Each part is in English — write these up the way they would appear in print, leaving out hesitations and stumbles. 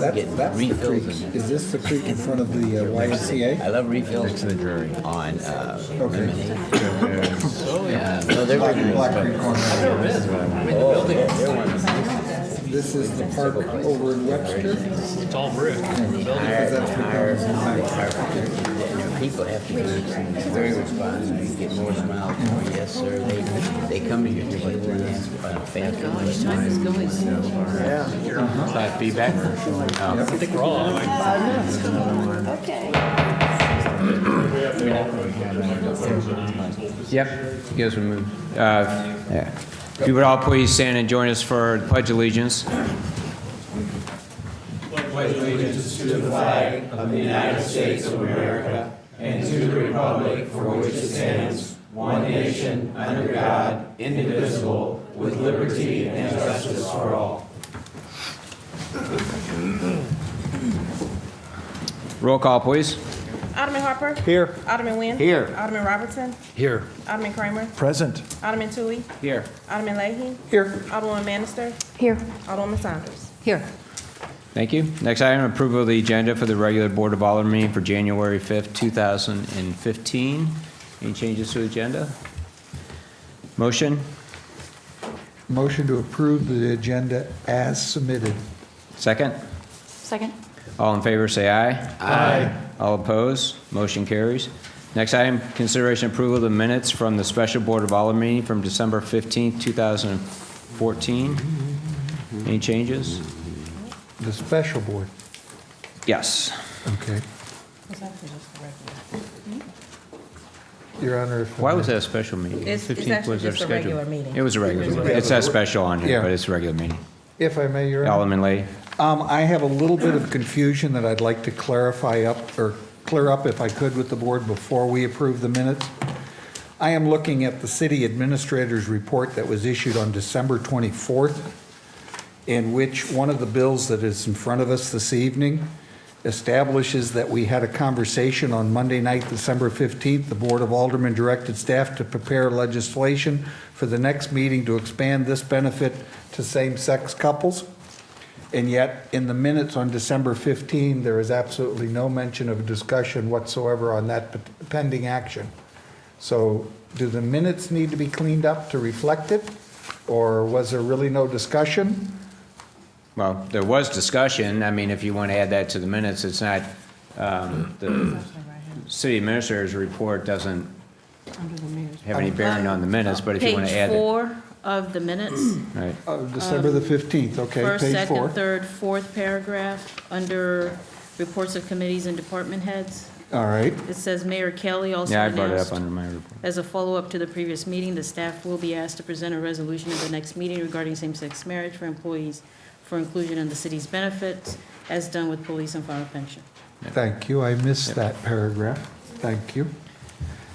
love getting That's the refills. creek. Is this the creek in front of the YMCA? I love refills on lemonade. Oh yeah. No, they're Black really Creek Corner. Oh, they're one of the This is the park over in Webster. It's all brick. people have to be very responsive. You get more smiles, more yes sir. They come to your table and ask fast Gosh, time is going so fast. feedback. I think we're all on. Okay. Yep, you guys would move. Yeah. If you would all please stand and join us for the Pledge of Allegiance. Pledge allegiance to the flag of the United States of America and to the republic for which it stands, one nation, under God, indivisible, with liberty and justice for all. Roll call, please. Alderman Harper. Here. Alderman Nguyen. Here. Alderman Robertson. Here. Alderman Kramer. Present. Alderman Tui. Here. Alderman Leahy. Here. Alderwoman Manister. Here. Alderwoman Saunders. Here. Thank you. Next item, approval of the agenda for the regular Board of Alderman meeting for January 5th, 2015. Any changes to the agenda? Motion? Motion to approve the agenda as submitted. Second? Second. All in favor, say aye. Aye. All opposed? Motion carries. Next item, consideration approval of the minutes from the special Board of Alderman meeting from December 15th, 2014. Any changes? The special board. Yes. Okay. Your Honor, if Why was that a special meeting? It's 15th actually was our just a schedule. regular meeting. It was a regular meeting. It says special on here, Yeah. but it's a regular meeting. If I may, Your Honor. Alderman Lee? I have a little bit of confusion that I'd like to clear up if I could with the board before we approve the minutes. I am looking at the city administrator's report that was issued on December 24th, in which one of the bills that is in front of us this evening establishes that we had a conversation on Monday night, December 15th. The Board of Aldermen directed staff to prepare legislation for the next meeting to expand this benefit to same-sex couples. And yet, in the minutes on December 15, there is absolutely no mention of discussion whatsoever on that pending action. So do the minutes need to be cleaned up to reflect it? Or was there really no discussion? Well, there was discussion. I mean, if you want to add that to the minutes, it's not, the city administrator's report doesn't have any bearing on the minutes, but if you want to add Page it. 4 of the minutes, Right. December the 15th, okay, first, page 4. second, third, fourth paragraph, under reports of committees and department heads. All right, It says Mayor Kelly also Yeah, I brought it up announced, under my report. as a follow-up to the previous meeting, the staff will be asked to present a resolution at the next meeting regarding same-sex marriage for employees for inclusion in the city's benefits, as done with police and fire pension. thank you. I missed that paragraph. Thank you.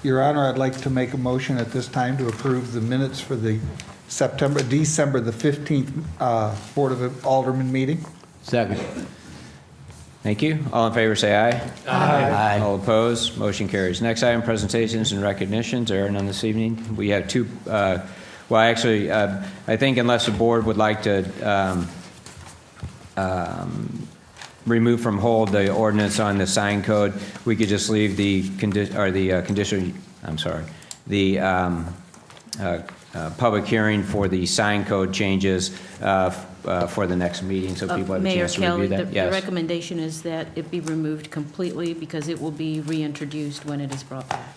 Your Honor, I'd like to make a motion at this time to approve the minutes for the December the 15th Board of Aldermen meeting. Second. Thank you. All in favor, say aye. Aye. All opposed? Motion carries. Next item, presentations and recognitions. There are none this evening. We have two, well, actually, I think unless the board would like to remove from hold the ordinance on the sign code, we could just leave the public hearing for the sign code changes for the next meeting, so people have a Mayor chance to review Kelly, that. the Yes. recommendation is that it be removed completely because it will be reintroduced when it is brought back.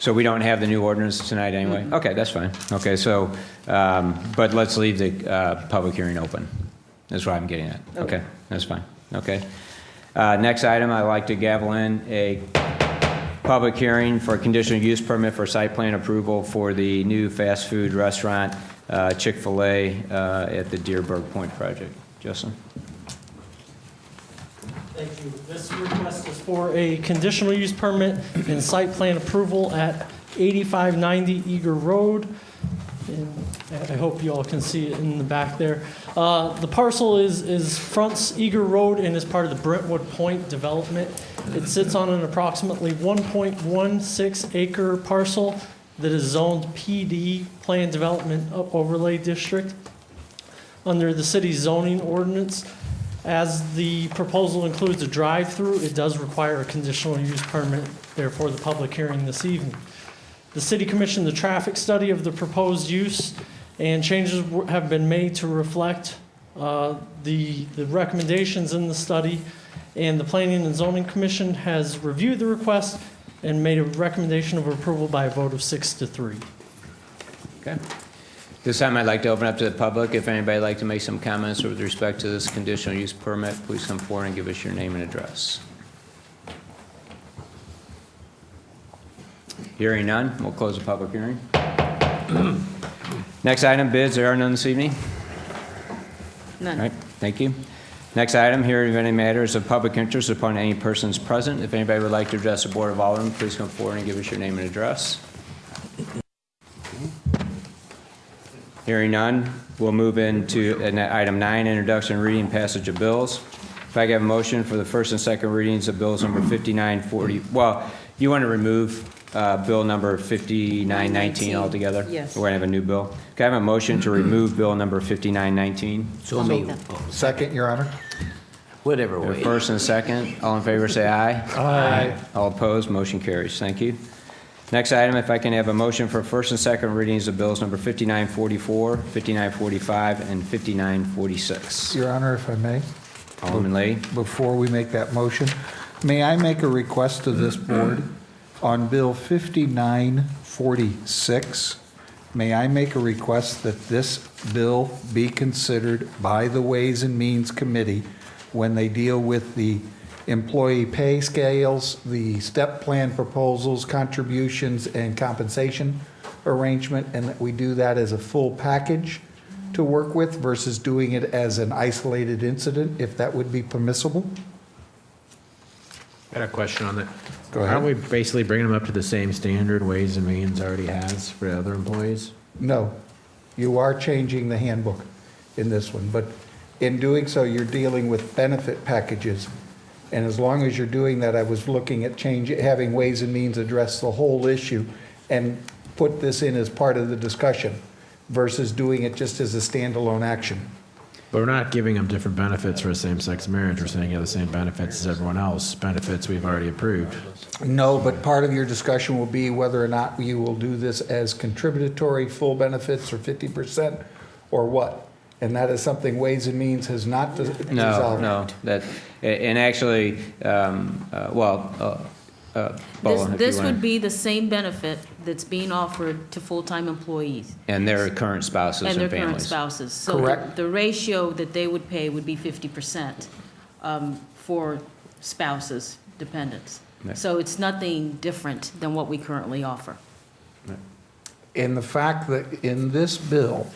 So we don't have the new ordinance tonight anyway? Okay, that's fine. Okay, so, but let's leave the public hearing open. That's what I'm getting at. Okay, that's fine. Okay. Next item, I'd like to gavel in a public hearing for a conditional use permit for site plan approval for the new fast food restaurant, Chick-fil-A, at the Deerberg Point project. Justin? Thank you. This request is for a conditional use permit and site plan approval at 8590 Eager Road. And I hope you all can see it in the back there. The parcel is fronts Eager Road and is part of the Brentwood Point development. It sits on an approximately 1.16 acre parcel that is zoned PD, Planned Development Overlay District. Under the city's zoning ordinance, As the proposal includes a drive-through, it does require a conditional use permit, therefore the public hearing this evening. The city commissioned the traffic study of the proposed use, and changes have been made to reflect the recommendations in the study, and the Planning and Zoning Commission has reviewed the request and made a recommendation of approval by a vote of 6-3. Okay. This time I'd like to open up to the public. If anybody would like to make some comments with respect to this conditional use permit, please come forward and give us your name and address. Hearing none, we'll close the public hearing. Next item, bids. There are none this evening. None. All right, thank you. Next item, hearing of any matters of public interest upon any persons present. If anybody would like to address the Board of Aldermen, please come forward and give us your name and address. Hearing none, we'll move into item 9, introduction, reading, and passage of bills. If I can have a motion for the first and second readings of bills number 5940. Well, you want to remove bill number 5919 altogether? Yes. We're going to have a new bill. Can I have a motion to remove bill number 5919? So I'll make maybe, that. Second, Your Honor. whatever way. First and second, all in favor say aye. Aye. All opposed, motion carries. Thank you. Next item, if I can have a motion for first and second readings of bills number 5944, 5945, and 5946. Your Honor, if I may, Alderman Lee. before we make that motion, may I make a request to this board on Bill 5946? May I make a request that this bill be considered by the Ways and Means Committee when they deal with the employee pay scales, the step plan proposals, contributions, and compensation arrangement, and that we do that as a full package to work with versus doing it as an isolated incident, if that would be permissible? I got a question on that. Go ahead. Aren't we basically bringing them up to the same standard Ways and Means already has for other employees? No, you are changing the handbook in this one, but in doing so, you're dealing with benefit packages. And as long as you're doing that, I was looking at having Ways and Means address the whole issue and put this in as part of the discussion versus doing it just as a standalone action. But we're not giving them different benefits for a same-sex marriage. We're saying you have the same benefits as everyone else, benefits we've already approved. No, but part of your discussion will be whether or not you will do this as contributory full benefits or 50% or what. And that is something Ways and Means has not resolved. No, and actually, This would be the same benefit that's being offered to full-time employees and their current spouses and and their current families. spouses. So Correct. the ratio that they would pay would be 50% for spouses, dependents. Right. So it's nothing different than what we currently offer. In the fact that in this bill,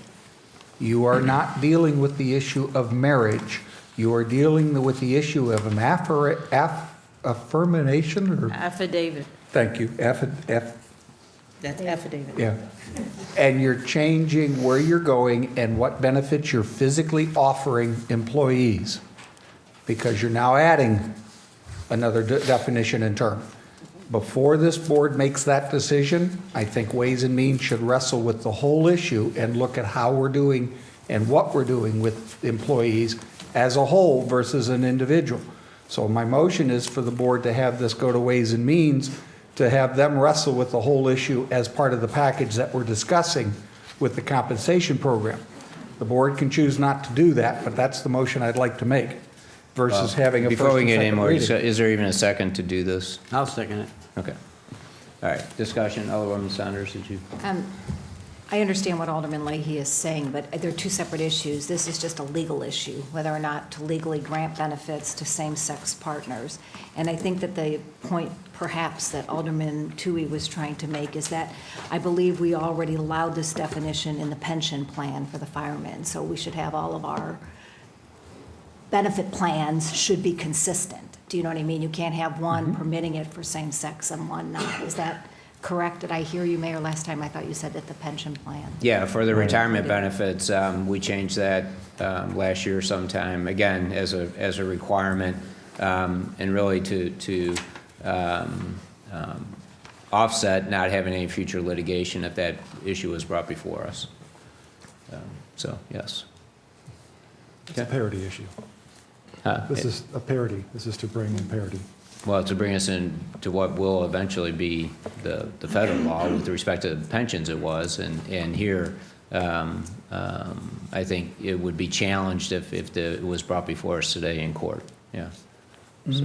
you are not dealing with the issue of marriage. You are dealing with the issue of an affirmation or, Affidavit, thank you, that's affidavit. yeah. And you're changing where you're going and what benefits you're physically offering employees because you're now adding another definition and term. Before this board makes that decision, I think Ways and Means should wrestle with the whole issue and look at how we're doing and what we're doing with employees as a whole versus an individual. So my motion is for the board to have this go to Ways and Means, to have them wrestle with the whole issue as part of the package that we're discussing with the compensation program. The board can choose not to do that, but that's the motion I'd like to make versus having a first Before we and get any second more, reading. is there even a second to do this? I'll second it. Okay. All right, discussion. Alderwoman Saunders, did you? I understand what Alderman Leahy is saying, but they're two separate issues. This is just a legal issue, whether or not to legally grant benefits to same-sex partners. And I think that the point perhaps that Alderman Toohey was trying to make is that I believe we already allowed this definition in the pension plan for the firemen. So we should have all of our benefit plans should be consistent. Do you know what I mean? You can't have one permitting it for same-sex and one not. Is that correct? Did I hear you, Mayor, last time? I thought you said that the pension plan. Yeah, for the retirement benefits, we changed that last year sometime, again, as a requirement, and really to offset not having any future litigation if that issue was brought before us. So, yes. It's a parity issue. This is a parity. This is to bring in parity. Well, to bring us in to what will eventually be the federal law with respect to pensions it was, and here, I think it would be challenged if it was brought before us today in court, yeah. So,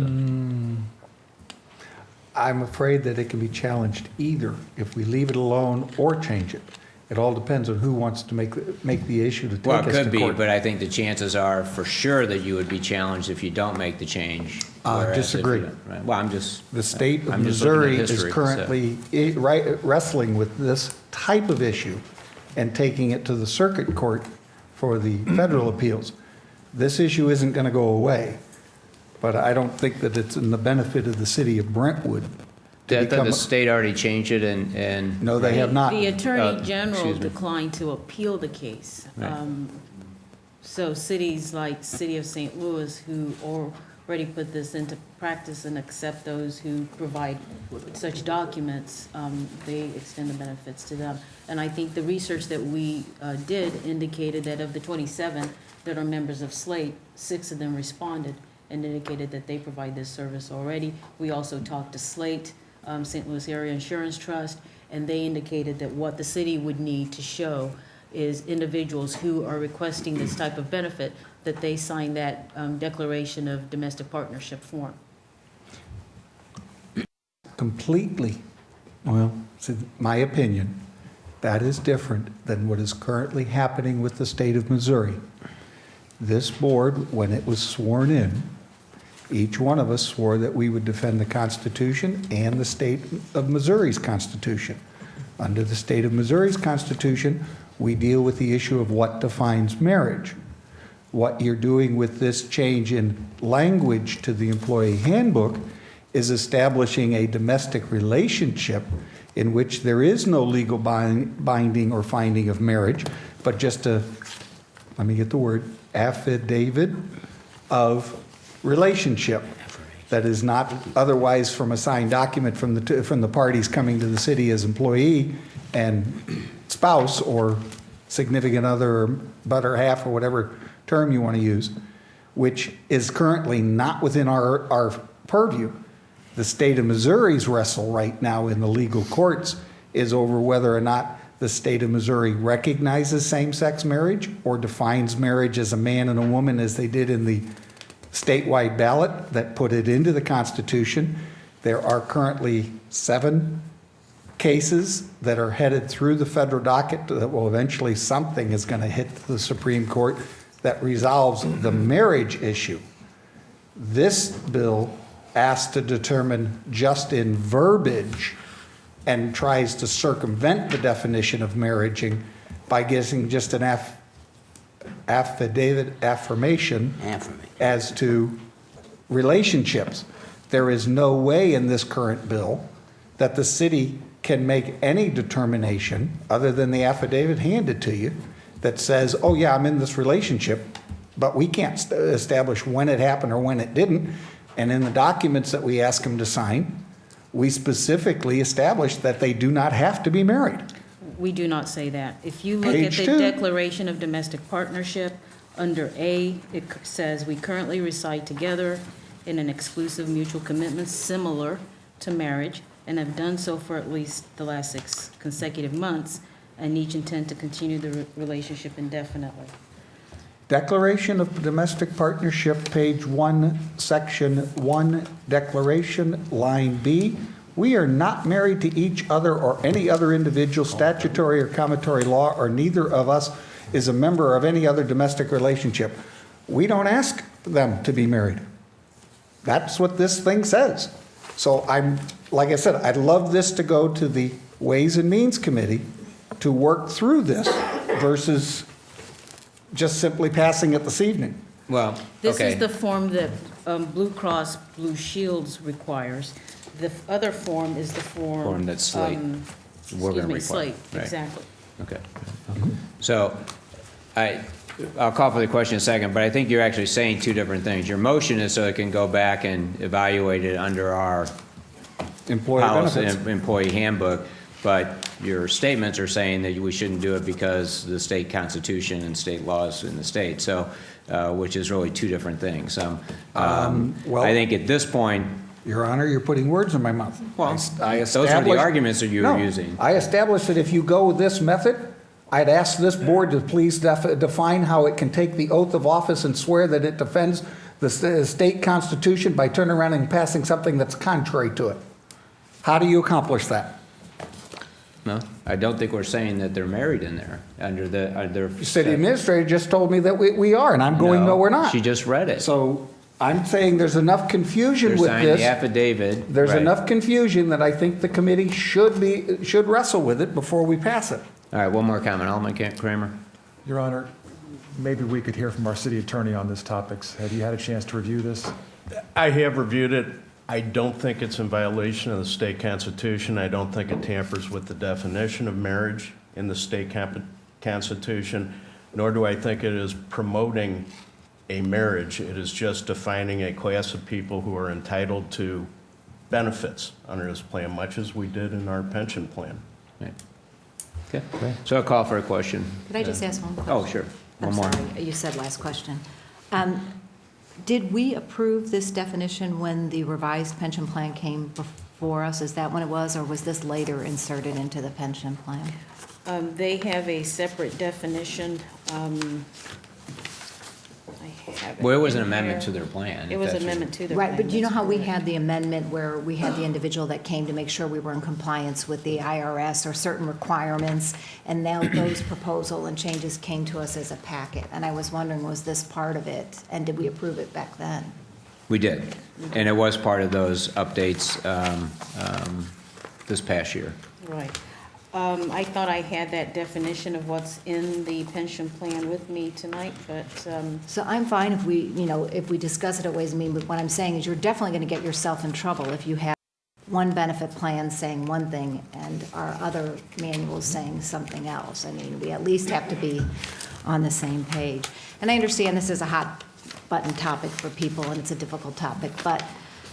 I'm afraid that it can be challenged either if we leave it alone or change it. It all depends on who wants to make the issue to take well, us it to could be, court. but I think the chances are for sure that you would be challenged if you don't make the change. whereas if Disagree. you don't, right? Well, I'm just. The state of I'm just looking at Missouri is history, so. currently wrestling with this type of issue and taking it to the circuit court for the federal appeals. This issue isn't going to go away, but I don't think that it's in the benefit of the city of Brentwood. to I thought become the a- state already changed it and. No, they have not. The Attorney General excuse me. declined to appeal the case. Right. So cities like City of St. Louis, who already put this into practice and accept those who provide such documents, they extend the benefits to them. And I think the research that we did indicated that of the 27 that are members of SLATE, 6 of them responded and indicated that they provide this service already. We also talked to SLATE, St. Louis Area Insurance Trust, and they indicated that what the city would need to show is individuals who are requesting this type of benefit, that they sign that declaration of domestic partnership form. Completely, well, it's in my opinion, that is different than what is currently happening with the state of Missouri. This board, when it was sworn in, each one of us swore that we would defend the Constitution and the state of Missouri's Constitution. Under the state of Missouri's Constitution, we deal with the issue of what defines marriage. What you're doing with this change in language to the employee handbook is establishing a domestic relationship in which there is no legal binding or finding of marriage, but just a, let me get the word, affidavit of relationship that is not otherwise from a signed document from the parties coming to the city as employee and spouse or significant other or better half or whatever term you want to use, which is currently not within our purview. The state of Missouri's wrestle right now in the legal courts is over whether or not the state of Missouri recognizes same-sex marriage or defines marriage as a man and a woman as they did in the statewide ballot that put it into the Constitution. There are currently 7 cases that are headed through the federal docket that will eventually, something is going to hit the Supreme Court that resolves the marriage issue. This bill asks to determine just in verbiage and tries to circumvent the definition of marriaging by getting just an affirmation as to relationships. There is no way in this current bill that the city can make any determination other than the affidavit handed to you that says, oh yeah, I'm in this relationship, but we can't establish when it happened or when it didn't. And in the documents that we ask them to sign, we specifically establish that they do not have to be married. We do not say that. If you look at Page the 2. Declaration of Domestic Partnership, under A, it says, "We currently reside together in an exclusive mutual commitment similar to marriage and have done so for at least the last 6 consecutive months, and each intend to continue the relationship indefinitely." Declaration of Domestic Partnership, page 1, section 1, declaration, line B. We are not married to each other or any other individual, statutory or common law, or neither of us is a member of any other domestic relationship. We don't ask them to be married. That's what this thing says. So like I said, I'd love this to go to the Ways and Means Committee to work through this versus just simply passing it this evening. Well, This okay. is the form that Blue Cross Blue Shields requires. The other form is the form. Form that Slate. We're gonna require, Slate, right. exactly. Okay. So I'll call for the question in a second, but I think you're actually saying 2 different things. Your motion is so it can go back and evaluate it under our Employee policy, benefits. employee handbook. but your statements are saying that we shouldn't do it because the state constitution and state laws in the state, so, which is really two different things. well- I think at this point, Your Honor, you're putting words in my mouth. well, I those are the established- arguments that you were No, using. I established that if you go this method, I'd ask this board to please define how it can take the oath of office and swear that it defends the state constitution by turning around and passing something that's contrary to it. How do you accomplish that? No, I don't think we're saying that they're married in there, under the. The city administrator just told me that we are, and I'm going, no, we're not. She just read it. So I'm saying there's enough confusion They're with signing the this. affidavit. There's right. enough confusion that I think the committee should wrestle with it before we pass it. All right, one more comment, Alderman Kramer. Your Honor, maybe we could hear from our city attorney on this topic. Have you had a chance to review this? I have reviewed it. I don't think it's in violation of the state constitution. I don't think it tampers with the definition of marriage in the state constitution, nor do I think it is promoting a marriage. It is just defining a class of people who are entitled to benefits under this plan, much as we did in our pension plan. Right. Okay, so I'll call for a question. Could I just ask one question? Oh, sure. One I'm more. sorry, you said last question. Did we approve this definition when the revised pension plan came before us? Is that when it was, or was this later inserted into the pension plan? They have a separate definition. I have Well, it was an in amendment here. to their plan. It was an amendment to the plan. Right, but do you know that's how we correct. had the amendment where we had the individual that came to make sure we were in compliance with the IRS or certain requirements, and now those proposal and changes came to us as a packet? And I was wondering, was this part of it, and did we approve it back then? We did, and it was part of those updates this past year. Right. I thought I had that definition of what's in the pension plan with me tonight, but So I'm fine if we discuss it at Ways and Means, but what I'm saying is you're definitely going to get yourself in trouble if you have one benefit plan saying one thing and our other manuals saying something else. I mean, we at least have to be on the same page. And I understand this is a hot button topic for people and it's a difficult topic, but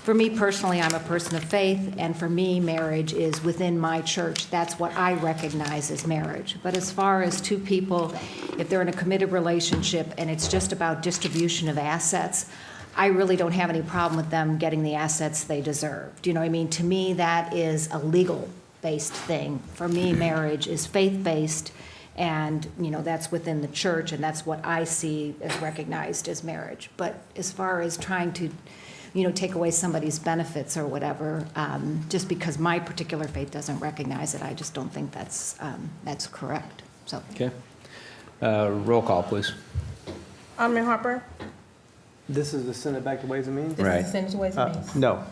for me personally, I'm a person of faith, and for me, marriage is within my church. That's what I recognize as marriage. But as far as two people, if they're in a committed relationship and it's just about distribution of assets, I really don't have any problem with them getting the assets they deserve. Do you know what I mean? To me, that is a legal-based thing. For me, marriage is faith-based, and, that's within the church, and that's what I see as recognized as marriage. But as far as trying to take away somebody's benefits or whatever, just because my particular faith doesn't recognize it, I just don't think that's correct. So, Okay. Roll call, please. Alderman Harper. This is to send it back to Ways and Means? This Right. is the Senate Ways and Means. No.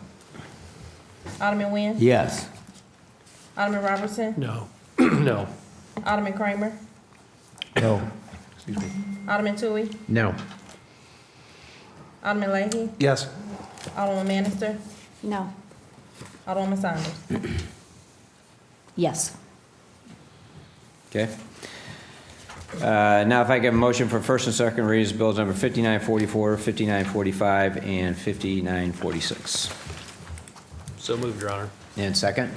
Alderman Nguyen. Yes. Alderman Robertson. No. No. Alderman Kramer. No. Alderman Tui. No. Alderman Leahy. Yes. Alderman Manister. no. Alderman Saunders. Yes. Okay. Now, if I get a motion for first and second readings, bills number 5944, 5945, and 5946. So moved, Your Honor. And second?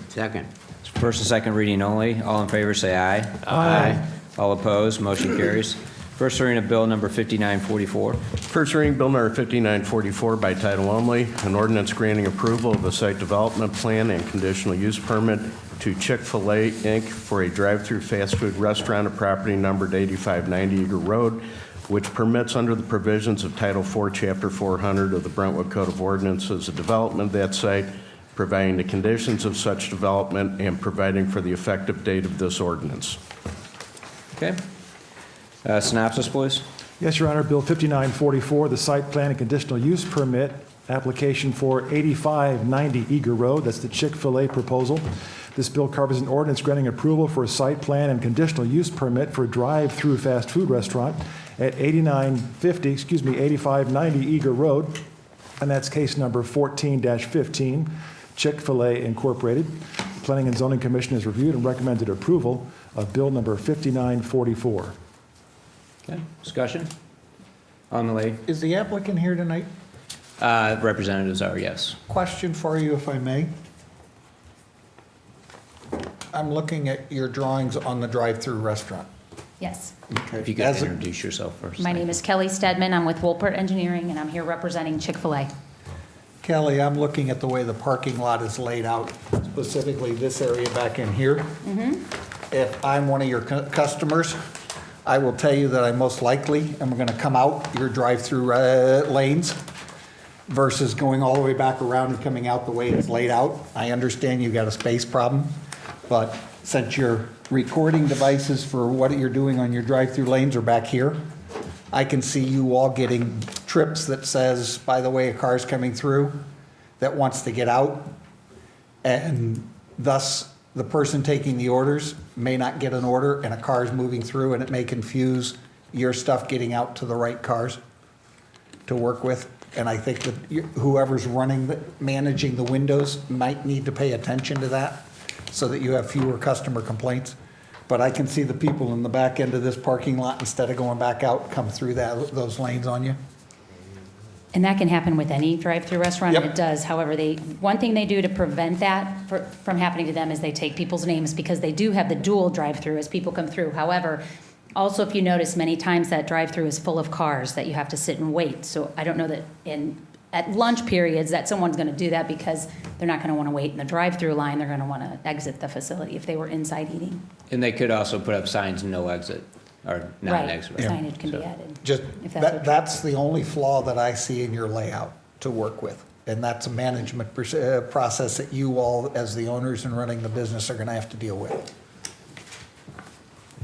Second. First and second reading only. All in favor, say aye. Aye. All opposed, motion carries. First reading of bill number 5944. First reading, Bill number 5944 by title only, an ordinance granting approval of a site development plan and conditional use permit to Chick-fil-A, Inc. for a drive-through fast food restaurant at property numbered 8590 Eager Road, which permits under the provisions of Title IV, Chapter 400 of the Brentwood Code of Ordinances a development of that site, providing the conditions of such development and providing for the effective date of this ordinance. Okay. Synopsis, please. Yes, Your Honor. Bill 5944, the site plan and conditional use permit application for 8590 Eager Road. That's the Chick-fil-A proposal. This bill covers an ordinance granting approval for a site plan and conditional use permit for a drive-through fast food restaurant at 8590 Eager Road, and that's case number 14-15, Chick-fil-A Incorporated. The Planning and Zoning Commission has reviewed and recommended approval of bill number 5944. Okay. Discussion? On the lay. Is the applicant here tonight? Representatives are, yes. Question for you, if I may. I'm looking at your drawings on the drive-through restaurant. Yes. Okay. If you could As a- introduce yourself first. My name is Kelly Stedman. I'm with Wolpert Engineering, and I'm here representing Chick-fil-A. Kelly, I'm looking at the way the parking lot is laid out, specifically this area back in here. If I'm one of your customers, I will tell you that I most likely am going to come out your drive-through lanes versus going all the way back around and coming out the way it's laid out. I understand you've got a space problem, but since your recording devices for what you're doing on your drive-through lanes are back here, I can see you all getting trips that says, by the way, a car's coming through that wants to get out, and thus the person taking the orders may not get an order, and a car's moving through, and it may confuse your stuff getting out to the right cars to work with. And I think that whoever's managing the windows might need to pay attention to that so that you have fewer customer complaints. But I can see the people in the back end of this parking lot, instead of going back out, come through those lanes on you. And that can happen with any drive-through restaurant, and Yep. it does. However, one thing they do to prevent that from happening to them is they take people's names, because they do have the dual drive-through as people come through. However, also, if you notice, many times that drive-through is full of cars that you have to sit and wait. So I don't know that at lunch periods that someone's going to do that, because they're not going to want to wait in the drive-through line. They're going to want to exit the facility if they were inside eating. And they could also put up signs, no exit, or non-exit. Right, signage can be added. Just, If that's what- that's the only flaw that I see in your layout to work with. And that's a management process that you all, as the owners and running the business, are going to have to deal with.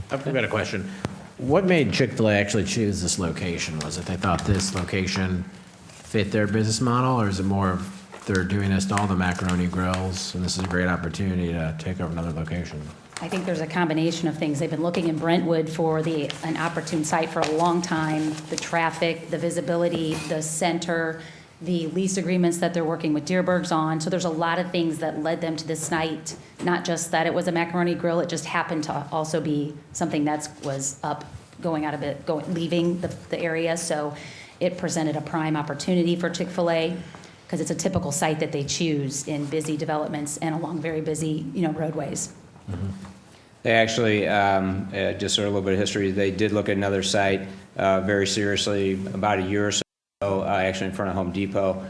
I've got a question. What made Chick-fil-A actually choose this location? Was it they thought this location fit their business model, or is it more of they're doing this to all the macaroni grills, and this is a great opportunity to take over another location? I think there's a combination of things. They've been looking in Brentwood for an opportune site for a long time. The traffic, the visibility, the center, the lease agreements that they're working with Deerbergs on. So there's a lot of things that led them to this site. Not just that it was a macaroni grill, it just happened to also be something that was up, leaving the area. So it presented a prime opportunity for Chick-fil-A, because it's a typical site that they choose in busy developments and along very busy, roadways. They actually, just sort of a little bit of history, they did look at another site very seriously about a year or so ago, actually in front of Home Depot,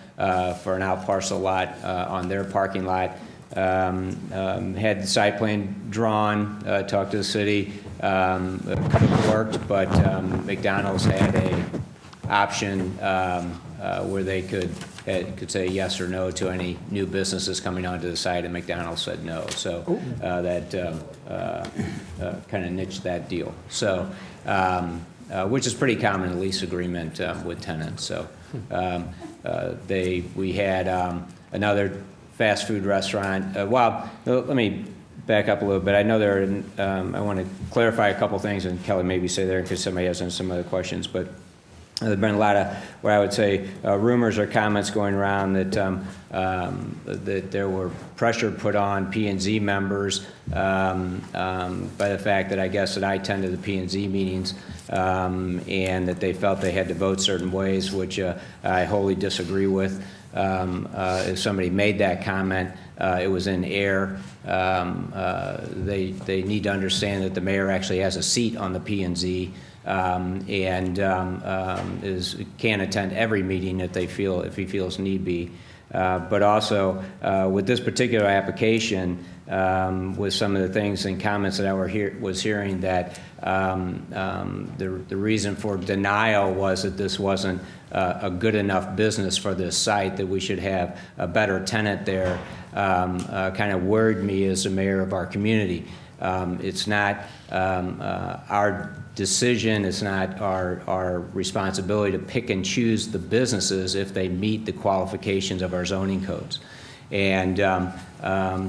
for an out parcel lot on their parking lot. Had the site plan drawn, talked to the city, could have worked, but McDonald's had a option where they could say yes or no to any new businesses coming onto the site, and McDonald's said no. So that kind of niched that deal. So, which is pretty common in a lease agreement with tenants. So we had another fast food restaurant. Let me back up a little bit. I know I want to clarify a couple things, and Kelly maybe say there because somebody has some other questions, but there have been a lot of what I would say rumors or comments going around that that there were pressure put on P&Z members by the fact that I guess that I attended the P&Z meetings and that they felt they had to vote certain ways, which I wholly disagree with. If somebody made that comment, it was in error. They need to understand that the mayor actually has a seat on the P&Z. And can attend every meeting if he feels need be. But also with this particular application, with some of the things and comments that I was hearing, that the reason for denial was that this wasn't a good enough business for this site, that we should have a better tenant there, kind of worried me as the mayor of our community. It's not our decision, it's not our responsibility to pick and choose the businesses if they meet the qualifications of our zoning codes. And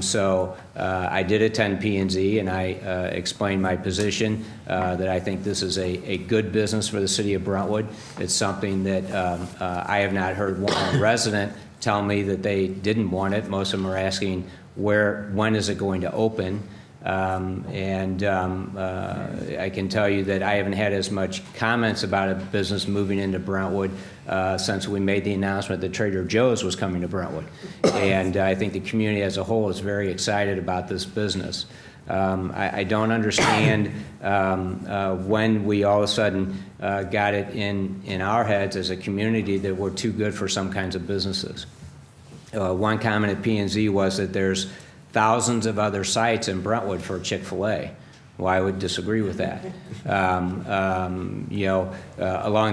so I did attend P&Z, and I explained my position that I think this is a good business for the city of Brentwood. It's something that I have not heard one resident tell me that they didn't want it. Most of them are asking when is it going to open. I can tell you that I haven't had as much comments about a business moving into Brentwood since we made the announcement that Trader Joe's was coming to Brentwood. And I think the community as a whole is very excited about this business. I don't understand when we all of a sudden got it in our heads as a community that we're too good for some kinds of businesses. One comment at P&Z was that there's thousands of other sites in Brentwood for Chick-fil-A. Well, I would disagree with that. Along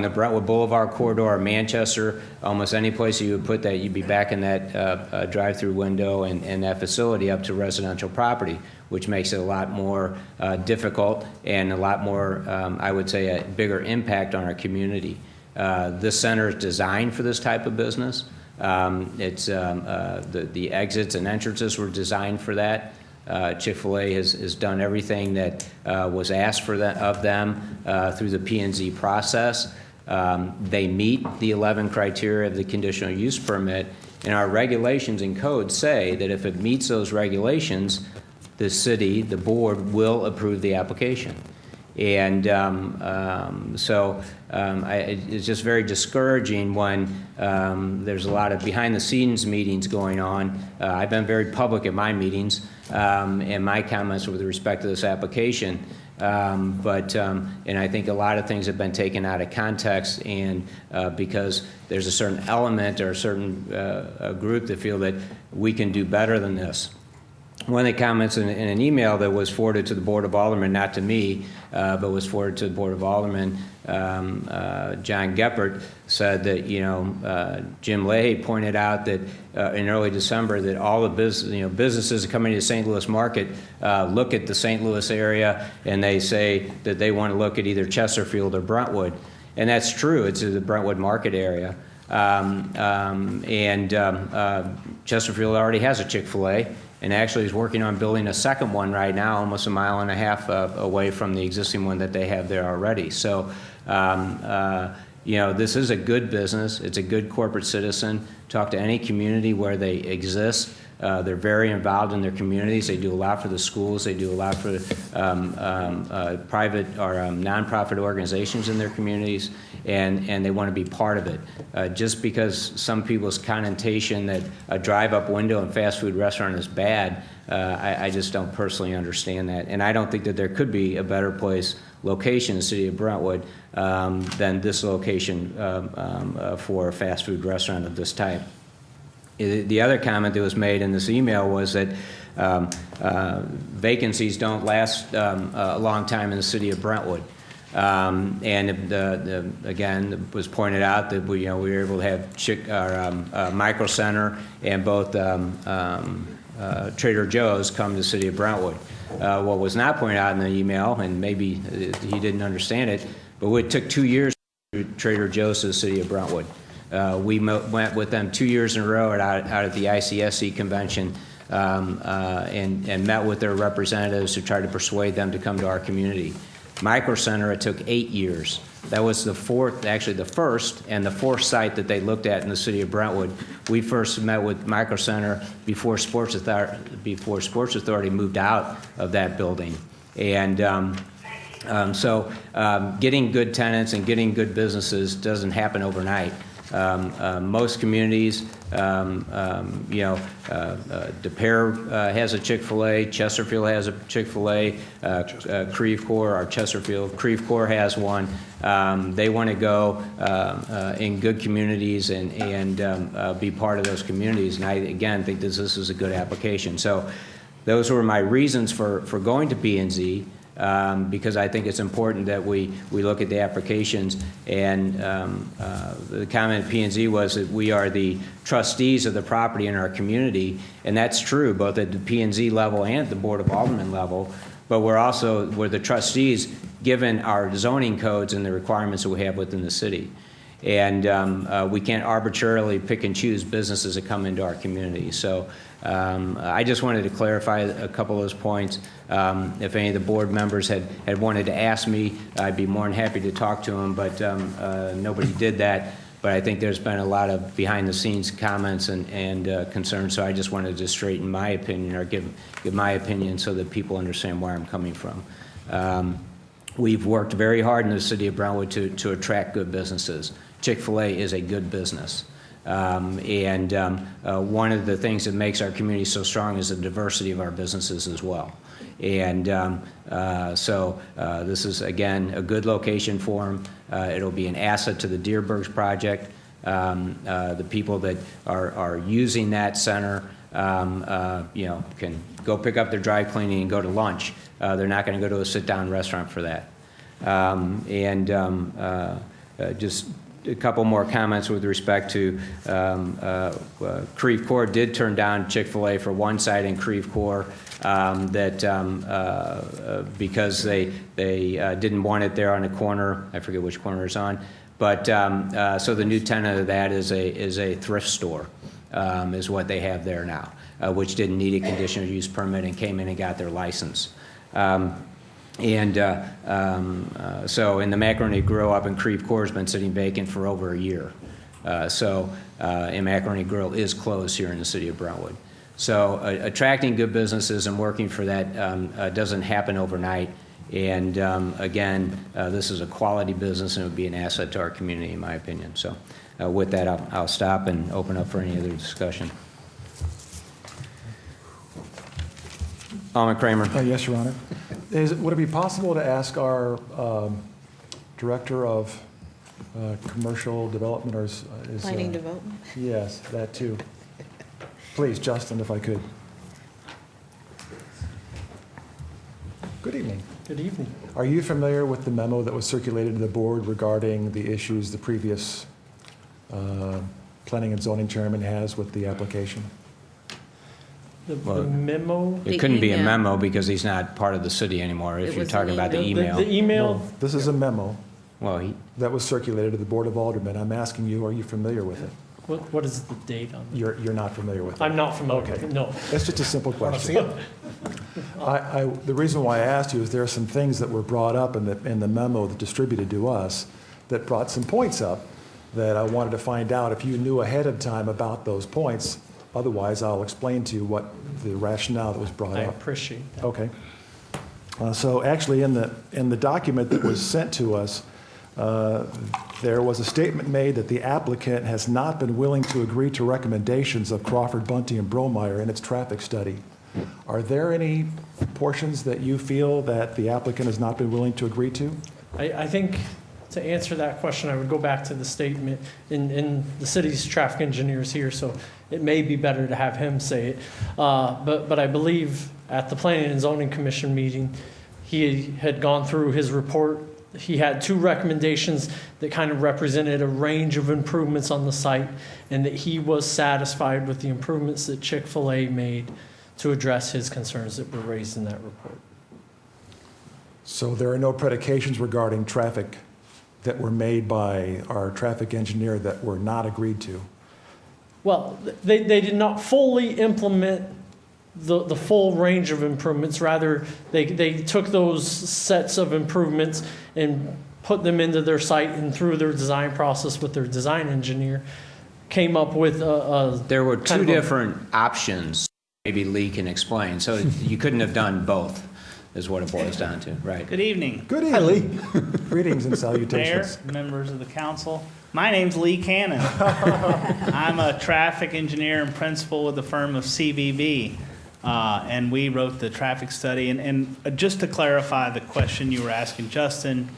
the Brentwood Boulevard corridor, Manchester, almost any place you would put that, you'd be back in that drive-through window and that facility up to residential property, which makes it a lot more difficult and a lot more, I would say, a bigger impact on our community. This center is designed for this type of business. The exits and entrances were designed for that. Chick-fil-A has done everything that was asked of them through the P&Z process. They meet the 11 criteria of the conditional use permit, and our regulations and codes say that if it meets those regulations, the city, the board, will approve the application. And it's just very discouraging when there's a lot of behind-the-scenes meetings going on. I've been very public at my meetings and my comments with respect to this application. And I think a lot of things have been taken out of context, and because there's a certain element or a certain group that feel that we can do better than this. One of the comments in an email that was forwarded to the Board of Aldermen, not to me, but was forwarded to the Board of Aldermen, John Geppert said that, Jim Leahy pointed out that in early December that all the businesses coming to the St. Louis market look at the St. Louis area and they say that they want to look at either Chesterfield or Brentwood. And that's true. It's the Brentwood market area. Chesterfield already has a Chick-fil-A, and actually is working on building a second one right now, almost a mile and a half away from the existing one that they have there already. So, this is a good business. It's a good corporate citizen. Talk to any community where they exist. They're very involved in their communities. They do a lot for the schools. They do a lot for private or nonprofit organizations in their communities, and they want to be part of it. Just because some people's connotation that a drive-up window and fast food restaurant is bad, I just don't personally understand that. And I don't think that there could be a better location in the city of Brentwood than this location for a fast food restaurant of this type. The other comment that was made in this email was that vacancies don't last a long time in the city of Brentwood. Again, it was pointed out that we were able to have Micro Center and both Trader Joe's come to the city of Brentwood. What was not pointed out in the email, and maybe he didn't understand it, but it took 2 years to Trader Joe's to the city of Brentwood. We went with them 2 years in a row out at the ICSC convention and met with their representatives to try to persuade them to come to our community. Micro Center, it took 8 years. That was the first and the fourth site that they looked at in the city of Brentwood. We first met with Micro Center before Sports Authority moved out of that building. And getting good tenants and getting good businesses doesn't happen overnight. Most communities, De Pere has a Chick-fil-A, Chesterfield has a Chick-fil-A, Creve Coeur, or Chesterfield, Creve Coeur has one. They want to go in good communities and be part of those communities. And I, again, think this is a good application. So those were my reasons for going to P&Z. Because I think it's important that we look at the applications, and the comment at P&Z was that we are the trustees of the property in our community, and that's true both at the P&Z level and at the Board of Aldermen level, but we're the trustees given our zoning codes and the requirements that we have within the city. And we can't arbitrarily pick and choose businesses that come into our community. So I just wanted to clarify a couple of those points. If any of the board members had wanted to ask me, I'd be more than happy to talk to them, but nobody did that. But I think there's been a lot of behind-the-scenes comments and concerns, so I just wanted to straighten my opinion or give my opinion so that people understand where I'm coming from. We've worked very hard in the city of Brentwood to attract good businesses. Chick-fil-A is a good business. One of the things that makes our community so strong is the diversity of our businesses as well. And so this is, again, a good location for them. It'll be an asset to the Deerbergs project. The people that are using that center, can go pick up their dry cleaning and go to lunch. They're not going to go to a sit-down restaurant for that. Just a couple more comments with respect to Creve Coeur did turn down Chick-fil-A for one site in Creve Coeur because they didn't want it there on the corner. I forget which corner it's on. But so the new tenant of that is a thrift store, is what they have there now, which didn't need a conditional use permit and came in and got their license. So in the Macaroni Grill up in Creve Coeur has been sitting vacant for over a year. And Macaroni Grill is closed here in the city of Brentwood. So attracting good businesses and working for that doesn't happen overnight. And again, this is a quality business and it would be an asset to our community, in my opinion. So with that, I'll stop and open up for any other discussion. Alderman Kramer. Yes, Your Honor. Would it be possible to ask our Director of Commercial Development or Planning Development? Yes, that too. Please, Justin, if I could. Good evening. Good evening. Are you familiar with the memo that was circulated to the board regarding the issues the previous Planning and Zoning Chairman has with the application? The memo? It couldn't be a memo because he's not part of the city anymore, if you're talking about the email. The email? No, this is a memo Well, that was circulated to the Board of Aldermen. I'm asking you, are you familiar with it? What is the date on it? You're not familiar with it? I'm not familiar with Okay. it, no. That's just a simple question. The reason why I asked you is there are some things that were brought up in the memo that distributed to us that brought some points up that I wanted to find out if you knew ahead of time about those points. Otherwise, I'll explain to you what the rationale that was brought I up. appreciate that. Okay. So actually, in the document that was sent to us, there was a statement made that the applicant has not been willing to agree to recommendations of Crawford, Bunty, and Bromeyer in its traffic study. Are there any portions that you feel that the applicant has not been willing to agree to? I think to answer that question, I would go back to the statement in the city's traffic engineers here, so it may be better to have him say it. But I believe at the Planning and Zoning Commission meeting, he had gone through his report. He had two recommendations that kind of represented a range of improvements on the site, and that he was satisfied with the improvements that Chick-fil-A made to address his concerns that were raised in that report. So there are no predications regarding traffic that were made by our traffic engineer that were not agreed to? Well, they did not fully implement the full range of improvements. Rather, they took those sets of improvements and put them into their site, and through their design process with their design engineer, came up with there were two different options. Maybe Lee can explain. So you couldn't have done both, is what it boils down to, right? Good evening. Good evening. Hi, Lee. Greetings and salutations. Mayor, members of the council. My name's Lee Cannon. I'm a traffic engineer and principal with the firm of CVB. And we wrote the traffic study. And just to clarify the question you were asking, Justin,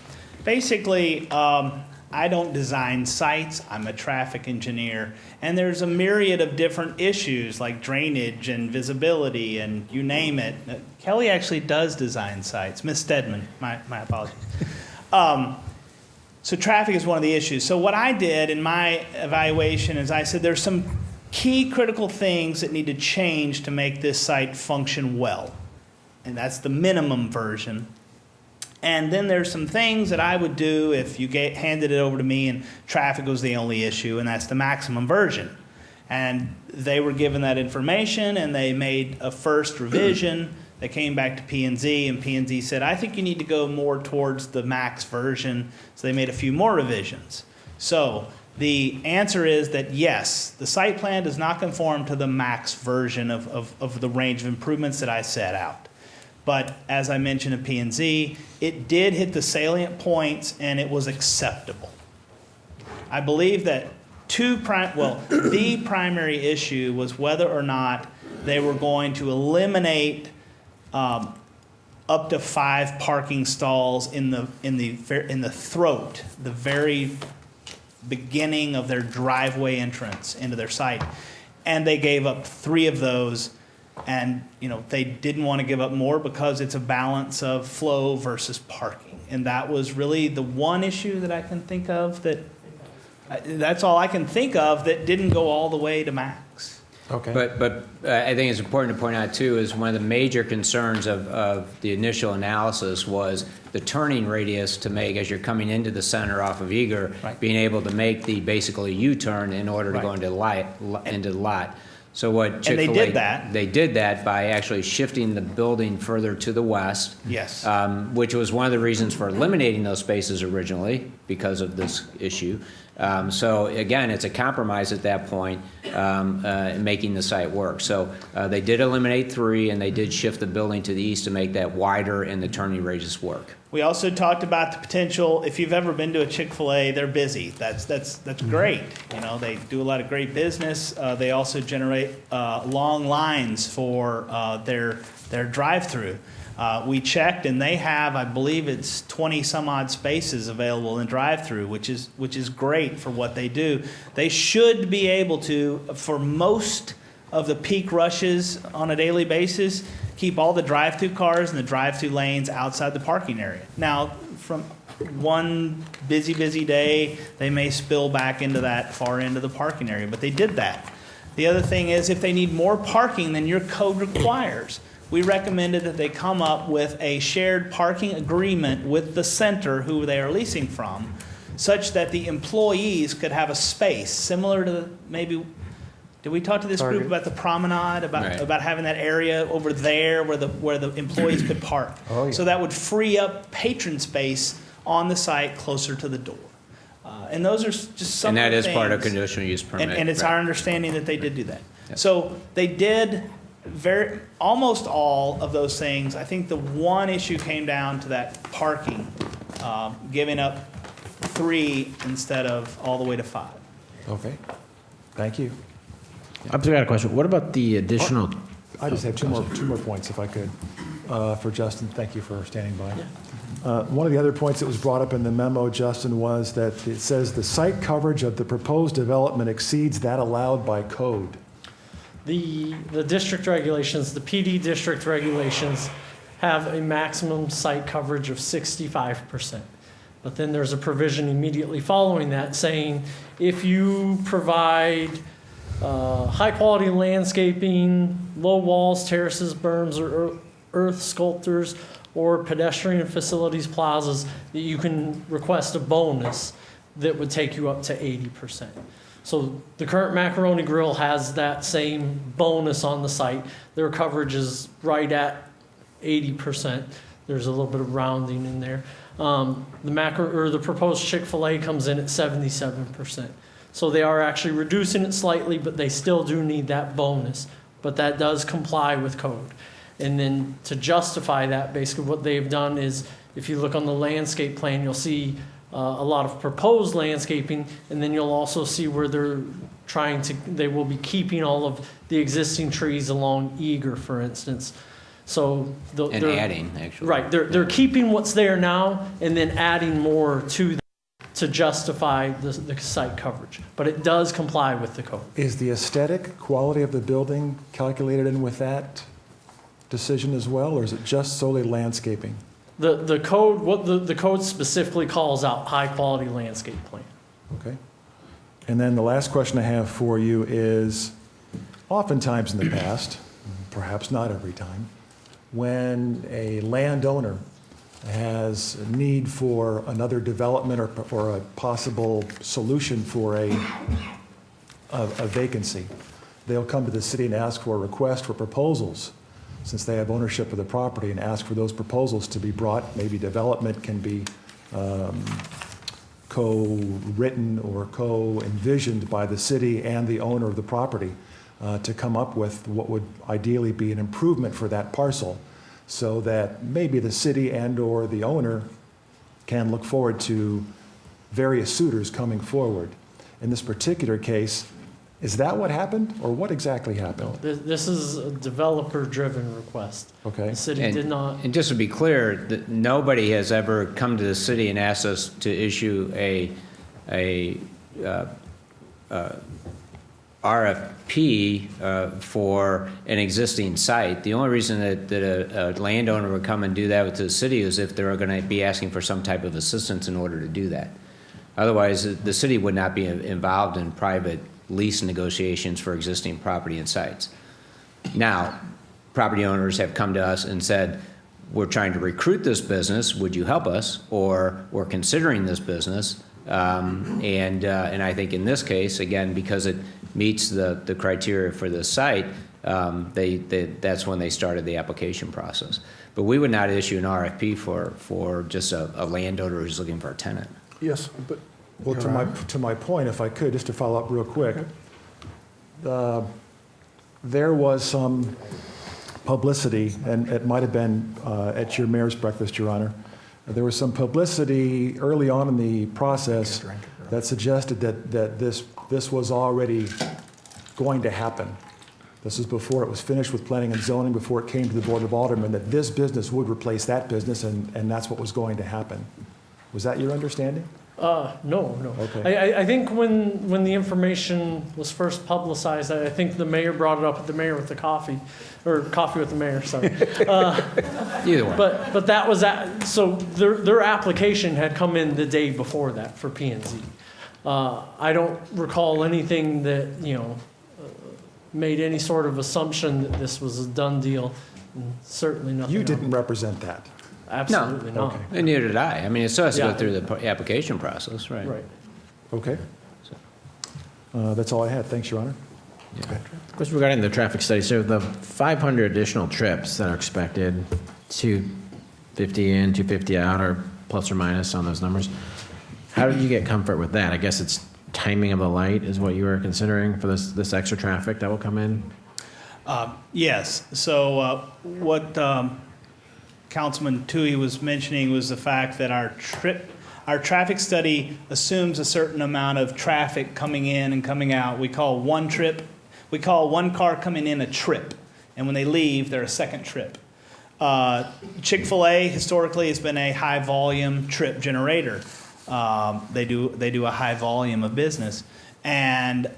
basically, I don't design sites. I'm a traffic engineer. And there's a myriad of different issues like drainage and visibility and you name it. Kelly actually does design sites. Ms. Stedman, my apologies. So traffic is one of the issues. So what I did in my evaluation is I said there's some key critical things that need to change to make this site function well. And that's the minimum version. And then there's some things that I would do if you handed it over to me and traffic was the only issue, and that's the maximum version. And they were given that information, and they made a first revision. They came back to P&Z, and P&Z said, I think you need to go more towards the max version. So they made a few more revisions. So the answer is that yes, the site plan does not conform to the max version of the range of improvements that I set out. But as I mentioned in P&Z, it did hit the salient points and it was acceptable. I believe that the primary issue was whether or not they were going to eliminate up to 5 parking stalls in the throat, the very beginning of their driveway entrance into their site. And they gave up 3 of those, and they didn't want to give up more because it's a balance of flow versus parking. And that was really the one issue that I can think of that's all I can think of that didn't go all the way to max. Okay. But I think it's important to point out, too, is one of the major concerns of the initial analysis was the turning radius to make, as you're coming into the center off of Eager, Right. being able to make the basically U-turn in order to go Right. into the lot. So what And Chick-fil-A... they did that. They did that by actually shifting the building further to the west. Yes. Which was one of the reasons for eliminating those spaces originally, because of this issue. So again, it's a compromise at that point, making the site work. So they did eliminate 3, and they did shift the building to the east to make that wider and the turning radius work. We also talked about the potential. If you've ever been to a Chick-fil-A, they're busy. That's great. They do a lot of great business. They also generate long lines for their drive-through. We checked, and they have, I believe it's 20 some odd spaces available in drive-through, which is great for what they do. They should be able to, for most of the peak rushes on a daily basis, keep all the drive-through cars and the drive-through lanes outside the parking area. Now, from one busy day, they may spill back into that far end of the parking area, but they did that. The other thing is, if they need more parking than your code requires, we recommended that they come up with a shared parking agreement with the center who they are leasing from, such that the employees could have a space similar to maybe, did we talk to this group about the promenade, about having that area over there where the employees could park? Oh, yeah. So that would free up patron space on the site closer to the door. And those are just some And that of the is part of things. conditional use permit. And it's right. our understanding that they did do that. Yep. So they did almost all of those things. I think the one issue came down to that parking, giving up 3 instead of all the way to 5. Okay. Thank you. I've got a question. What about the additional? I just have two more points, if I could, for Justin. Thank you for standing by. One of the other points that was brought up in the memo, Justin, was that it says the site coverage of the proposed development exceeds that allowed by code. The district regulations, the PD district regulations, have a maximum site coverage of 65%. But then there's a provision immediately following that saying if you provide high-quality landscaping, low walls, terraces, berms, or earth sculptures, or pedestrian facilities, plazas, that you can request a bonus that would take you up to 80%. So the current Macaroni Grill has that same bonus on the site. Their coverage is right at 80%. There's a little bit of rounding in there. The proposed Chick-fil-A comes in at 77%. So they are actually reducing it slightly, but they still do need that bonus. But that does comply with code. And then to justify that, basically what they've done is, if you look on the landscape plan, you'll see a lot of proposed landscaping, and then you'll also see where they will be keeping all of the existing trees along Eager, for instance. So they're adding, actually. Right, they're keeping what's there now and then adding more to justify the site coverage. But it does comply with the code. Is the aesthetic quality of the building calculated in with that decision as well, or is it just solely landscaping? The code, the code specifically calls out high-quality landscape plan. Okay. And then the last question I have for you is, oftentimes in the past, perhaps not every time, when a landowner has a need for another development or a possible solution for a vacancy, they'll come to the city and ask for a request for proposals, since they have ownership of the property, and ask for those proposals to be brought. Maybe development can be co-written or co-envisioned by the city and the owner of the property to come up with what would ideally be an improvement for that parcel, so that maybe the city and or the owner can look forward to various suitors coming forward. in this particular case. Is that what happened, or what exactly happened? This is a developer-driven request. Okay. The city did not. And just to be clear, that nobody has ever come to the city and asked us to issue a RFP for an existing site. The only reason that a landowner would come and do that with the city is if they're going to be asking for some type of assistance in order to do that. Otherwise, the city would not be involved in private lease negotiations for existing property and sites. Now, property owners have come to us and said, we're trying to recruit this business, would you help us? Or we're considering this business. And I think in this case, again, because it meets the criteria for this site, that's when they started the application process. But we would not issue an RFP for just a landowner who's looking for a tenant. Yes, but, well, to my point, if I could, just to follow up real quick, there was some publicity, and it might have been at your mayor's breakfast, Your Honor. There was some publicity early on in the process that suggested that this was already going to happen. This is before it was finished with planning and zoning, before it came to the Board of Aldermen, that this business would replace that business, and that's what was going to happen. Was that your understanding? No. Okay. I think when the information was first publicized, I think the mayor brought it up at the mayor with the coffee, or coffee with the mayor, sorry. Either way. But that was so their application had come in the day before that for P&Z. I don't recall anything that, made any sort of assumption that this was a done deal, and certainly nothing. You didn't represent that? Absolutely not. Okay. And neither did I. I mean, it still has to Yeah. go through the application process, right? Right. Okay. That's all I had. Thanks, Your Honor. Question regarding the traffic study. So the 500 additional trips that are expected, 250 in, 250 out, or plus or minus on those numbers, how did you get comfort with that? I guess it's timing of the light is what you were considering for this extra traffic that will come in? Yes. So what Councilman Tui was mentioning was the fact that our traffic study assumes a certain amount of traffic coming in and coming out. We call one car coming in a trip, and when they leave, they're a second trip. Chick-fil-A historically has been a high volume trip generator. They do a high volume of business, and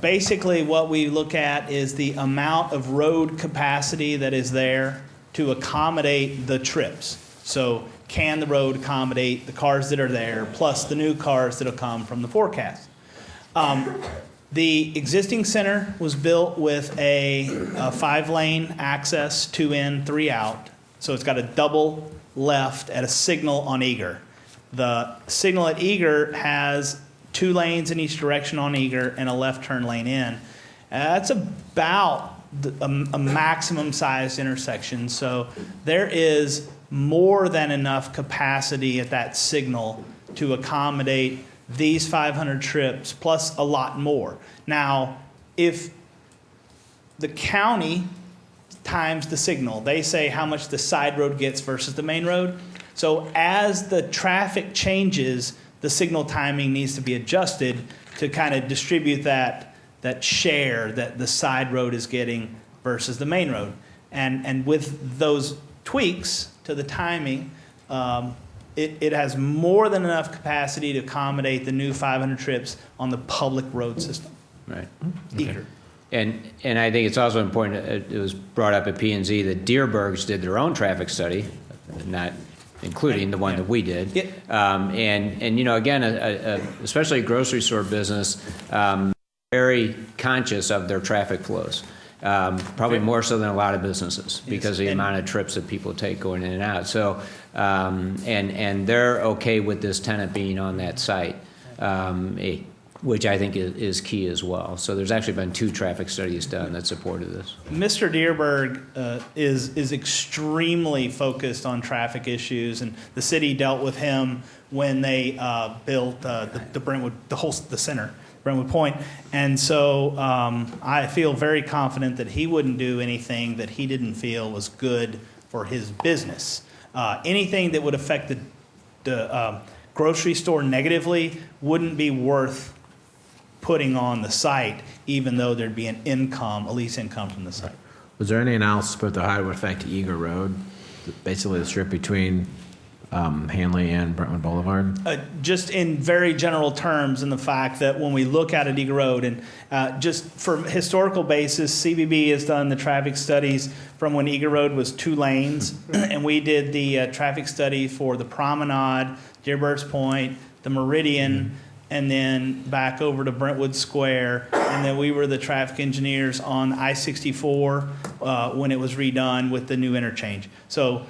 basically what we look at is the amount of road capacity that is there to accommodate the trips. So can the road accommodate the cars that are there, plus the new cars that'll come from the forecast? The existing center was built with a 5-lane access, 2 in, 3 out. So it's got a double left at a signal on Eager. The signal at Eager has 2 lanes in each direction on Eager and a left turn lane in. That's about a maximum sized intersection. So there is more than enough capacity at that signal to accommodate these 500 trips plus a lot more. Now, if the county times the signal, they say how much the side road gets versus the main road. So as the traffic changes, the signal timing needs to be adjusted to kind of distribute that share that the side road is getting versus the main road. And with those tweaks to the timing, it has more than enough capacity to accommodate the new 500 trips on the public road system. Right. Eager. And I think it's also important, it was brought up at P&Z that Deerbergs did their own traffic study, not including the one that we did. Yeah. And again, especially a grocery store business, very conscious of their traffic flows. Probably more so than a lot of businesses because of the amount of trips that people take going in and out. So, and they're okay with this tenant being on that site, which I think is key as well. So there's actually been 2 traffic studies done that supported this. Mr. Deerberg is extremely focused on traffic issues, and the city dealt with him when they built the Brentwood, the center, Brentwood Point. And so I feel very confident that he wouldn't do anything that he didn't feel was good for his business. Anything that would affect the grocery store negatively wouldn't be worth putting on the site, even though there'd be an income, a lease income from the site. Was there any analysis about how it would affect Eager Road, basically the strip between Hanley and Brentwood Boulevard? Just in very general terms, in the fact that when we look at Eager Road, and just for historical basis, CBB has done the traffic studies from when Eager Road was 2 lanes, and we did the traffic study for the Promenade, Dearbird's Point, the Meridian, and then back over to Brentwood Square, and then we were the traffic engineers on I-64 when it was redone with the new interchange. So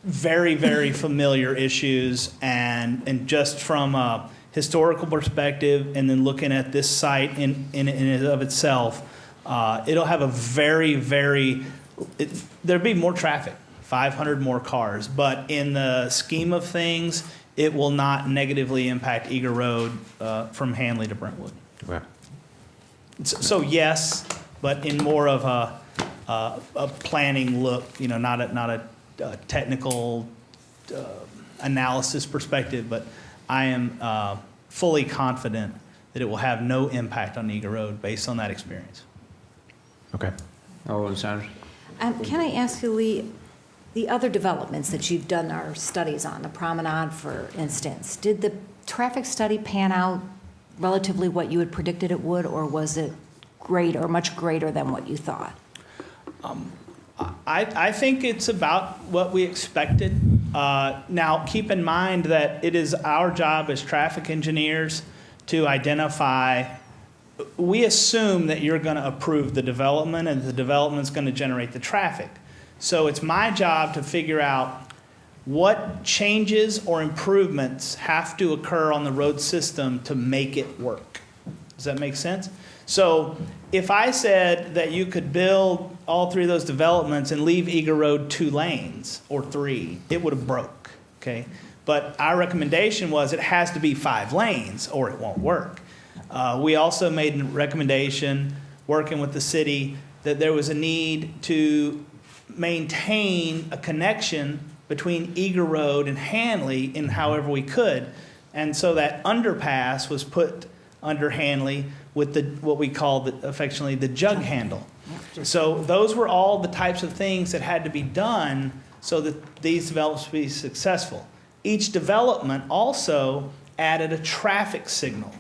very, very familiar issues, and just from a historical perspective, and then looking at this site in and of itself, it'll have a there'll be more traffic, 500 more cars, but in the scheme of things, it will not negatively impact Eager Road from Hanley to Brentwood. Okay. So yes, but in more of a planning look, not a technical analysis perspective, but I am fully confident that it will have no impact on Eager Road based on that experience. Okay. Alderman Sanders? Can I ask you, Lee, the other developments that you've done our studies on, the Promenade, for instance, did the traffic study pan out relatively what you had predicted it would, or was it great or much greater than what you thought? I think it's about what we expected. Now, keep in mind that it is our job as traffic engineers to identify. We assume that you're going to approve the development, and the development's going to generate the traffic. So it's my job to figure out what changes or improvements have to occur on the road system to make it work. Does that make sense? So if I said that you could build all 3 of those developments and leave Eager Road 2 lanes or 3, it would have broke, okay? But our recommendation was it has to be 5 lanes or it won't work. We also made a recommendation, working with the city, that there was a need to maintain a connection between Eager Road and Hanley in however we could. And so that underpass was put under Hanley with what we call affectionately the jug handle. So those were all the types of things that had to be done so that these developments would be successful. Each development also added a traffic signal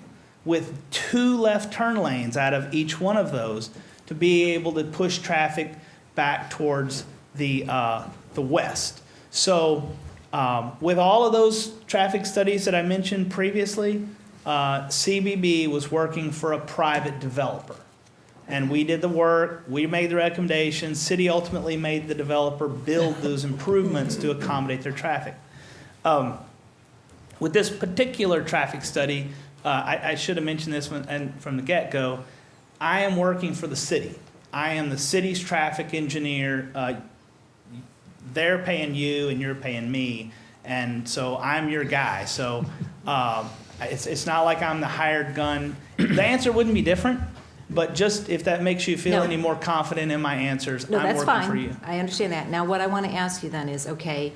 with 2 left turn lanes out of each one of those to be able to push traffic back towards the west. So with all of those traffic studies that I mentioned previously, CBB was working for a private developer. And we did the work, we made the recommendations, city ultimately made the developer build those improvements to accommodate their traffic. With this particular traffic study, I should have mentioned this from the get-go, I am working for the city. I am the city's traffic engineer. They're paying you and you're paying me, and so I'm your guy. So it's not like I'm the hired gun. The answer wouldn't be different, but just if that makes you feel any more confident in my answers, No, I'm that's working fine. for you. I understand that. Now, what I want to ask you then is, okay,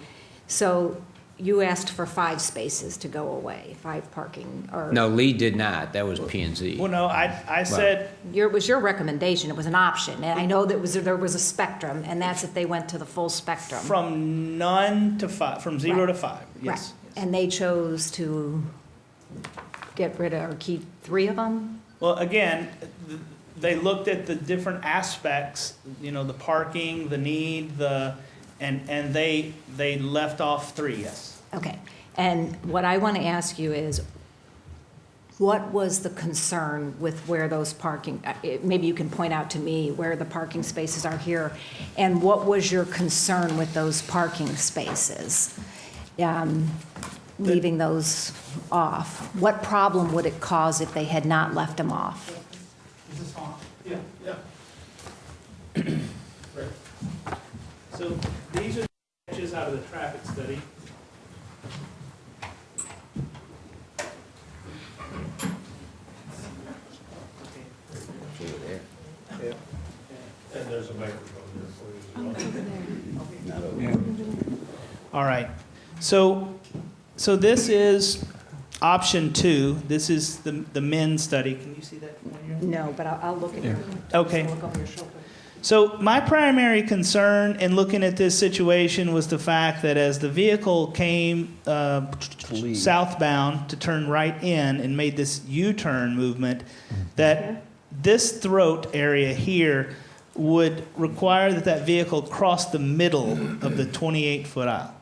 so you asked for 5 spaces to go away, 5 parking, or... No, Lee did not. That was P&Z. Well, no, I said... It was your recommendation. It was an option. And I know that there was a spectrum, and that's if they went to the full spectrum. From none to 5, from 0 to 5, yes. Right. And they chose to get rid of or keep 3 of them? Well, again, they looked at the different aspects, the parking, the need, and they left off 3, yes. Okay. And what I want to ask you is, what was the concern with where those parking, maybe you can point out to me where the parking spaces are here, and what was your concern with those parking spaces? Leaving those off. What problem would it cause if they had not left them off? Is this on? Yeah. Right. So these are sketches out of the traffic study. And there's a microphone there for you as well. All right. So this is option 2, this is the Min study. Can you see that? No, but I'll look at it. Okay. Look over your shoulder. So my primary concern in looking at this situation was the fact that as the vehicle came southbound to turn right in and made this U-turn movement, that this throat area here would require that vehicle cross the middle of the 28-foot aisle.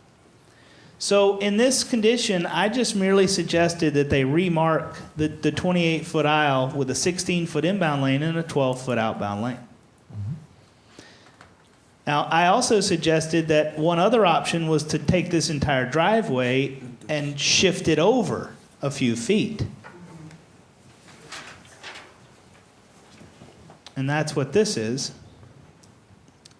So in this condition, I just merely suggested that they remark the 28-foot aisle with a 16-foot inbound lane and a 12-foot outbound lane. Now, I also suggested that one other option was to take this entire driveway and shift it over a few feet. And that's what this is,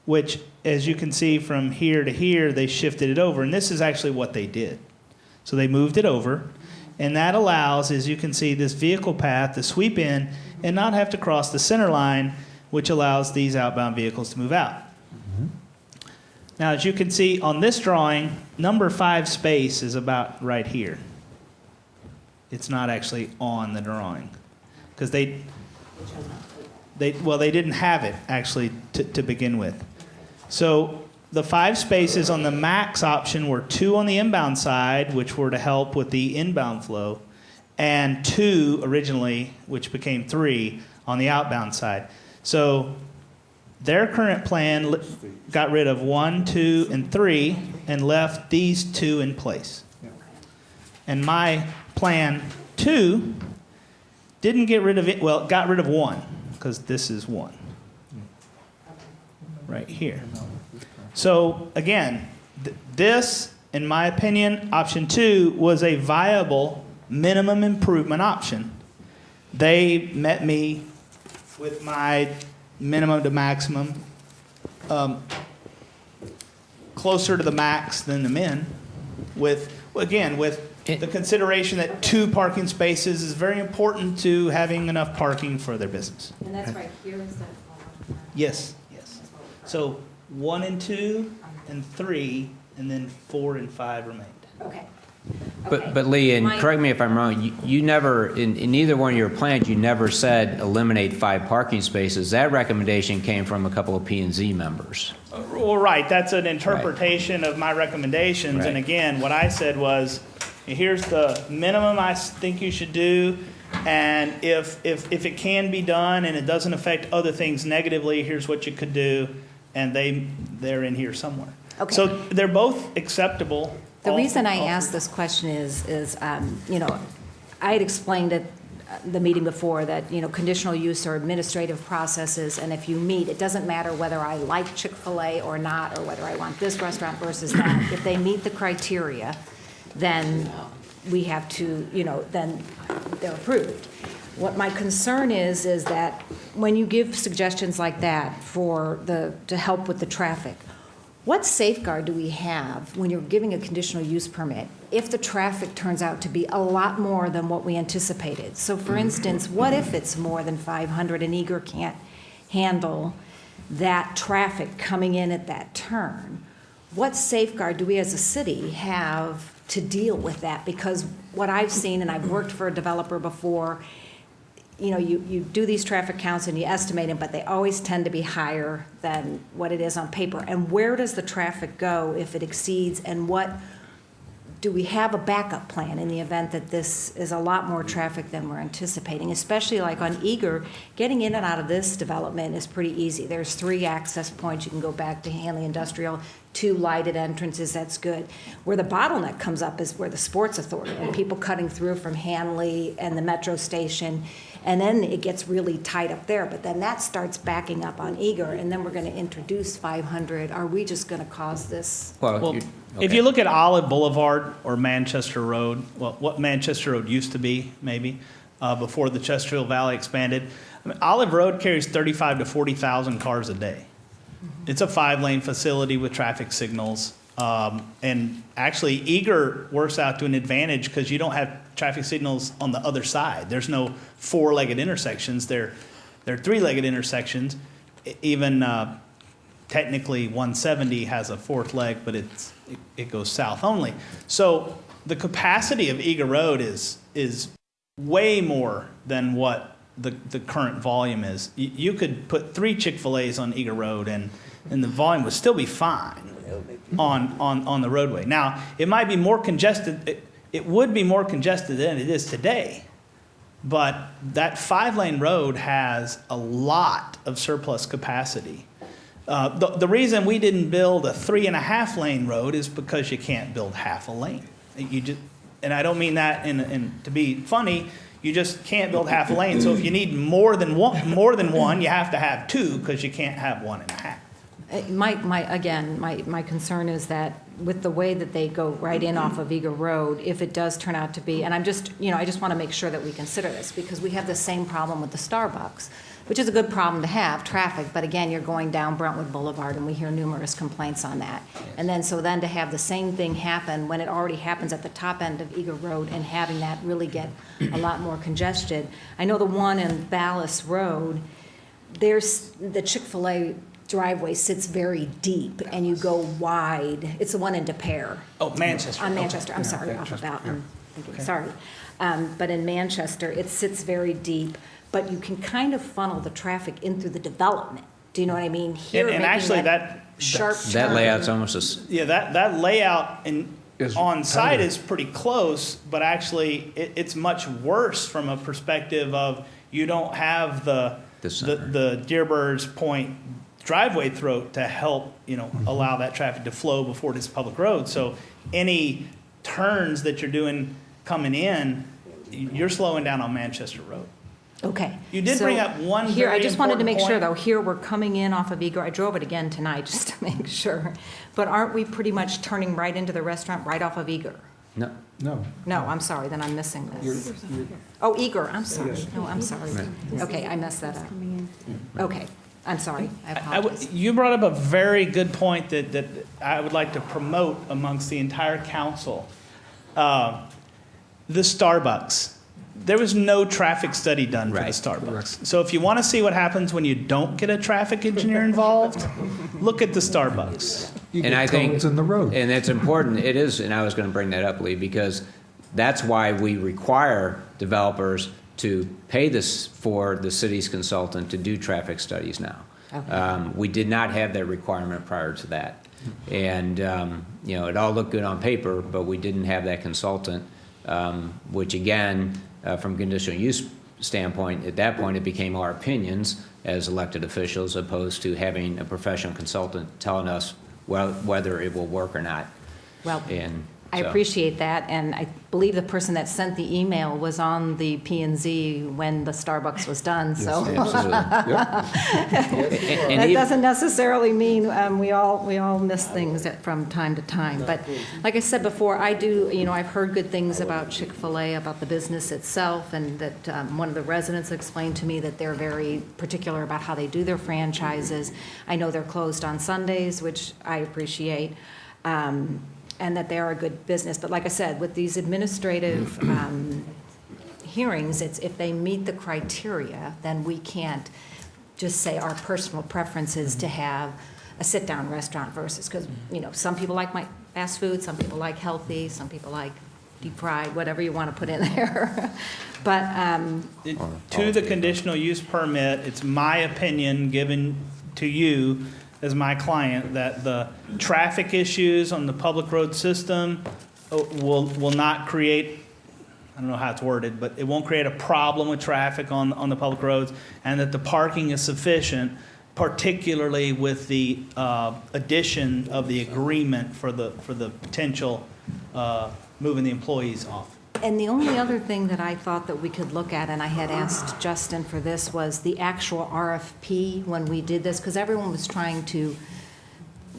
which, as you can see from here to here, they shifted it over. And this is actually what they did. So they moved it over, and that allows, as you can see, this vehicle path to sweep in and not have to cross the center line, which allows these outbound vehicles to move out. Now, as you can see on this drawing, number 5 space is about right here. It's not actually on the drawing because they didn't have it actually to begin with. So the 5 spaces on the max option were 2 on the inbound side, which were to help with the inbound flow, and 2 originally, which became 3 on the outbound side. So their current plan got rid of 1, 2, and 3 and left these 2 in place. And my plan 2 didn't get rid of it, well, it got rid of 1 because this is 1 right here. So again, this, in my opinion, option 2 was a viable minimum improvement option. They met me with my minimum to maximum, closer to the max than the min, with the consideration that 2 parking spaces is very important to having enough parking for their business. And that's right here, is that? Yes, yes. So 1 and 2 and 3, and then 4 and 5 remained. Okay. But Lee, and correct me if I'm wrong, you never, in either one of your plans, you never said eliminate 5 parking spaces. That recommendation came from a couple of P&Z members. Well, right, that's an interpretation of my recommendations. Right. And again, what I said was, here's the minimum I think you should do, and if it can be done and it doesn't affect other things negatively, here's what you could do, and they're in here somewhere. Okay. So they're both acceptable. The reason I asked this question is, I had explained at the meeting before that, conditional use are administrative processes, and if you meet, it doesn't matter whether I like Chick-fil-A or not, or whether I want this restaurant versus that. If they meet the criteria, then we have to, then they're approved. What my concern is that when you give suggestions like that to help with the traffic, what safeguard do we have when you're giving a conditional use permit if the traffic turns out to be a lot more than what we anticipated? So for instance, what if it's more than 500 and Eager can't handle that traffic coming in at that turn? What safeguard do we as a city have to deal with that? Because what I've seen, and I've worked for a developer before, you do these traffic counts and you estimate them, but they always tend to be higher than what it is on paper. And where does the traffic go if it exceeds, and do we have a backup plan in the event that this is a lot more traffic than we're anticipating? Especially like on Eager, getting in and out of this development is pretty easy. There's 3 access points. You can go back to Hanley Industrial, 2 lighted entrances, that's good. Where the bottleneck comes up is where the Sports Authority and people cutting through from Hanley and the metro station, and then it gets really tight up there, but then that starts backing up on Eager, and then we're going to introduce 500. Are we just going to cause this? Well, if you look at Olive Boulevard or Manchester Road, well, what Manchester Road used to be, maybe, before the Chesterfield Valley expanded, Olive Road carries 35 to 40,000 cars a day. It's a 5-lane facility with traffic signals. And actually, Eager works out to an advantage because you don't have traffic signals on the other side. There's no 4-legged intersections. They're 3-legged intersections. Even technically 170 has a fourth leg, but it goes south only. So the capacity of Eager Road is way more than what the current volume is. You could put 3 Chick-fil-A's on Eager Road and the volume would still be fine on the roadway. Now, it might be more congested. It would be more congested than it is today. But that 5-lane road has a lot of surplus capacity. The reason we didn't build a 3.5-lane road is because you can't build half a lane. And I don't mean that to be funny. You just can't build half a lane. So if you need more than one, you have to have 2 because you can't have 1.5. My concern is that with the way that they go right in off of Eager Road, if it does turn out to be, and I just want to make sure that we consider this, because we have the same problem with the Starbucks, which is a good problem to have, traffic, but again, you're going down Brentwood Boulevard, and we hear numerous complaints on that. And then to have the same thing happen when it already happens at the top end of Eager Road and having that really get a lot more congested. I know the one in Ballas Road, there's the Chick-fil-A driveway sits very deep and you go wide. It's the one in De Pere. Oh, Manchester. On Manchester, I'm sorry, off of that one. Sorry. But in Manchester, it sits very deep, but you can kind of funnel the traffic in through the development. Do you know what I mean? Here, and actually that layout's almost that layout on site is pretty close, but actually it's much worse from a perspective of you don't have the Dearborn's Point driveway throat to help allow that traffic to flow before it's public road. So any turns that you're doing coming in, you're slowing down on Manchester Road. Okay. You did bring up one here. I just wanted to make point. sure, though. Here we're coming in off of Eager. I drove it again tonight just to make sure. But aren't we pretty much turning right into the restaurant right off of Eager? No. No. No, I'm sorry. Then I'm missing this. Oh, Eager. I'm sorry. No, I'm sorry. Okay, I messed that up. Okay. I'm sorry. I apologize. You brought up a very good point that I would like to promote amongst the entire council. The Starbucks. There was no traffic study done for the Starbucks. So if you want to see what happens when you don't get a traffic engineer involved, look at the Starbucks. And I think in the road. And that's important. It is, and I was going to bring that up, Lee, because that's why we require developers to pay this for the city's consultant to do traffic studies now. Okay. We did not have that requirement prior to that. And, it all looked good on paper, but we didn't have that consultant, which again, from conditional use standpoint, at that point it became our opinions as elected officials opposed to having a professional consultant telling us whether it will work or not. Well, I appreciate that, and I believe the person that sent the email was on the P&Z when the Starbucks was done, so. That doesn't necessarily mean we all miss things from time to time. But like I said before, I've heard good things about Chick-fil-A, about the business itself, and that one of the residents explained to me that they're very particular about how they do their franchises. I know they're closed on Sundays, which I appreciate. And that they are a good business. But like I said, with these administrative hearings, it's if they meet the criteria, then we can't just say our personal preference is to have a sit-down restaurant versus, because, some people like my fast food, some people like healthy, some people like deep fried, whatever you want to put in there. But to the conditional use permit, it's my opinion given to you as my client that the traffic issues on the public road system will not create, I don't know how it's worded, but it won't create a problem with traffic on the public roads, and that the parking is sufficient, particularly with the addition of the agreement for the potential moving the employees off. And the only other thing that I thought that we could look at, and I had asked Justin for this, was the actual RFP when we did this, because everyone was trying to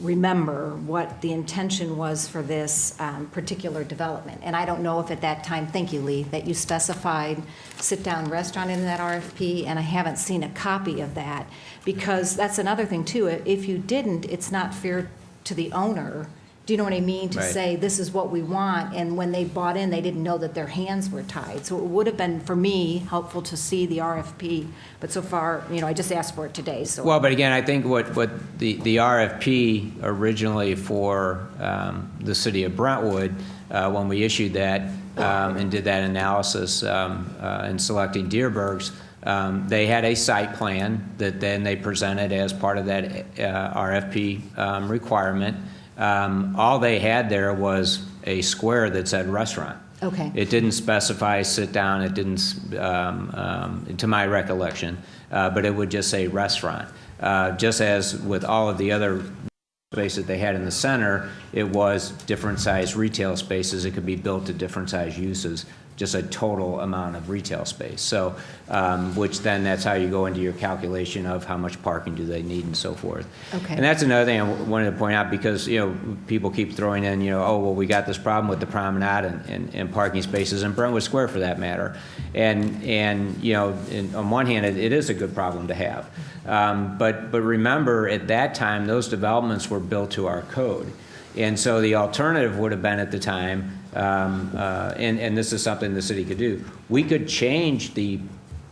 remember what the intention was for this particular development. And I don't know if at that time, thank you, Lee, that you specified sit-down restaurant in that RFP, and I haven't seen a copy of that, because that's another thing too. If you didn't, it's not fair to the owner. Do you know what I mean? To Right. say, this is what we want, and when they bought in, they didn't know that their hands were tied. So it would have been, for me, helpful to see the RFP, but so far, I just asked for it today, so. Well, but again, I think what the RFP originally for the city of Brentwood, when we issued that and did that analysis in selecting Deerbergs, they had a site plan that then they presented as part of that RFP requirement. All they had there was a square that said restaurant. Okay. It didn't specify sit down. It didn't, to my recollection, but it would just say restaurant. Just as with all of the other space that they had in the center, it was different size retail spaces. It could be built to different size uses, just a total amount of retail space. So, which then that's how you go into your calculation of how much parking do they need and so forth. Okay. And that's another thing I wanted to point out, because, people keep throwing in, oh, well, we got this problem with the promenade and parking spaces in Brentwood Square for that matter. And on one hand, it is a good problem to have. But remember, at that time, those developments were built to our code. And so the alternative would have been at the time, and this is something the city could do, we could change the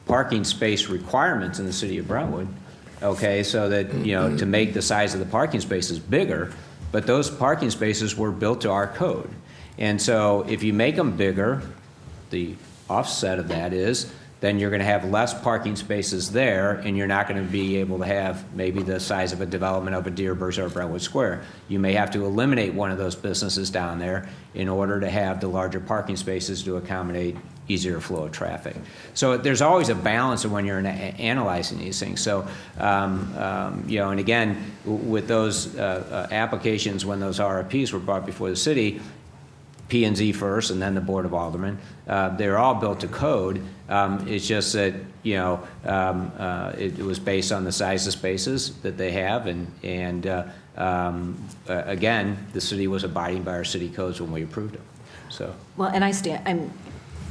parking space requirements in the city of Brentwood, okay, so that, to make the size of the parking spaces bigger, but those parking spaces were built to our code. And so if you make them bigger, the offset of that is, then you're going to have less parking spaces there, and you're not going to be able to have maybe the size of a development of a Deerbergs or a Brentwood Square. You may have to eliminate one of those businesses down there in order to have the larger parking spaces to accommodate easier flow of traffic. So there's always a balance when you're analyzing these things. So, and again, with those applications, when those RFPs were brought before the city, P&Z first, and then the Board of Aldermen. They're all built to code. It's just that, it was based on the size of spaces that they have, and again, the city was abiding by our city codes when we approved them. So. Well, and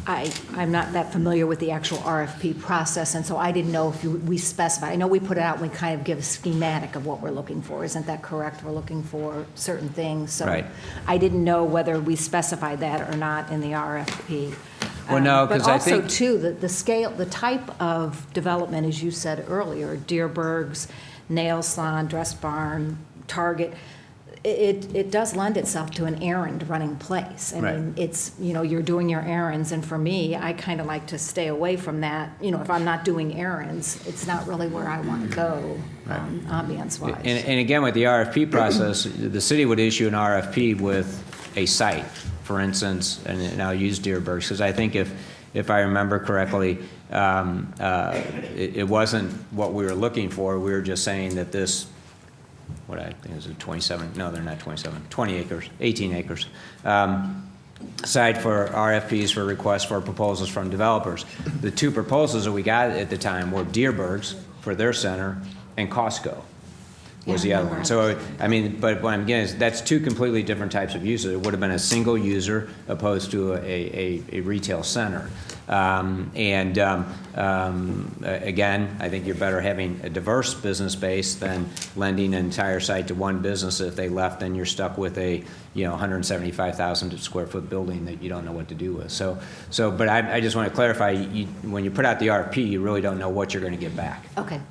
I'm not that familiar with the actual RFP process, and so I didn't know if we specify. I know we put it out, we kind of give a schematic of what we're looking for. Isn't that correct? We're looking for certain things. So right. I didn't know whether we specified that or not in the RFP. Well, no, because I think... But also, too, the scale, the type of development, as you said earlier, Deerbergs, nail salon, dress barn, Target, it does lend itself to an errand running place. I mean, it's, you're doing your errands, and for me, I kind of like to stay away from that. If I'm not doing errands, it's not really where I want to go, ambiance-wise. And again, with the RFP process, the city would issue an RFP with a site, for instance, and I'll use Deerbergs, because I think if I remember correctly, it wasn't what we were looking for. We were just saying that this, what I think is a 27, no, they're not 27, 20 acres, 18 acres, site for RFPs for requests for proposals from developers. The two proposals that we got at the time were Deerbergs for their center and Costco was the other one. So, I mean, but what I'm getting is that's two completely different types of users. It would have been a single user opposed to a retail center. Again, I think you're better having a diverse business base than lending an entire site to one business. If they left, then you're stuck with a 175,000 square foot building that you don't know what to do with. But I just want to clarify, when you put out the RFP, you really don't know what you're going to get back. Okay.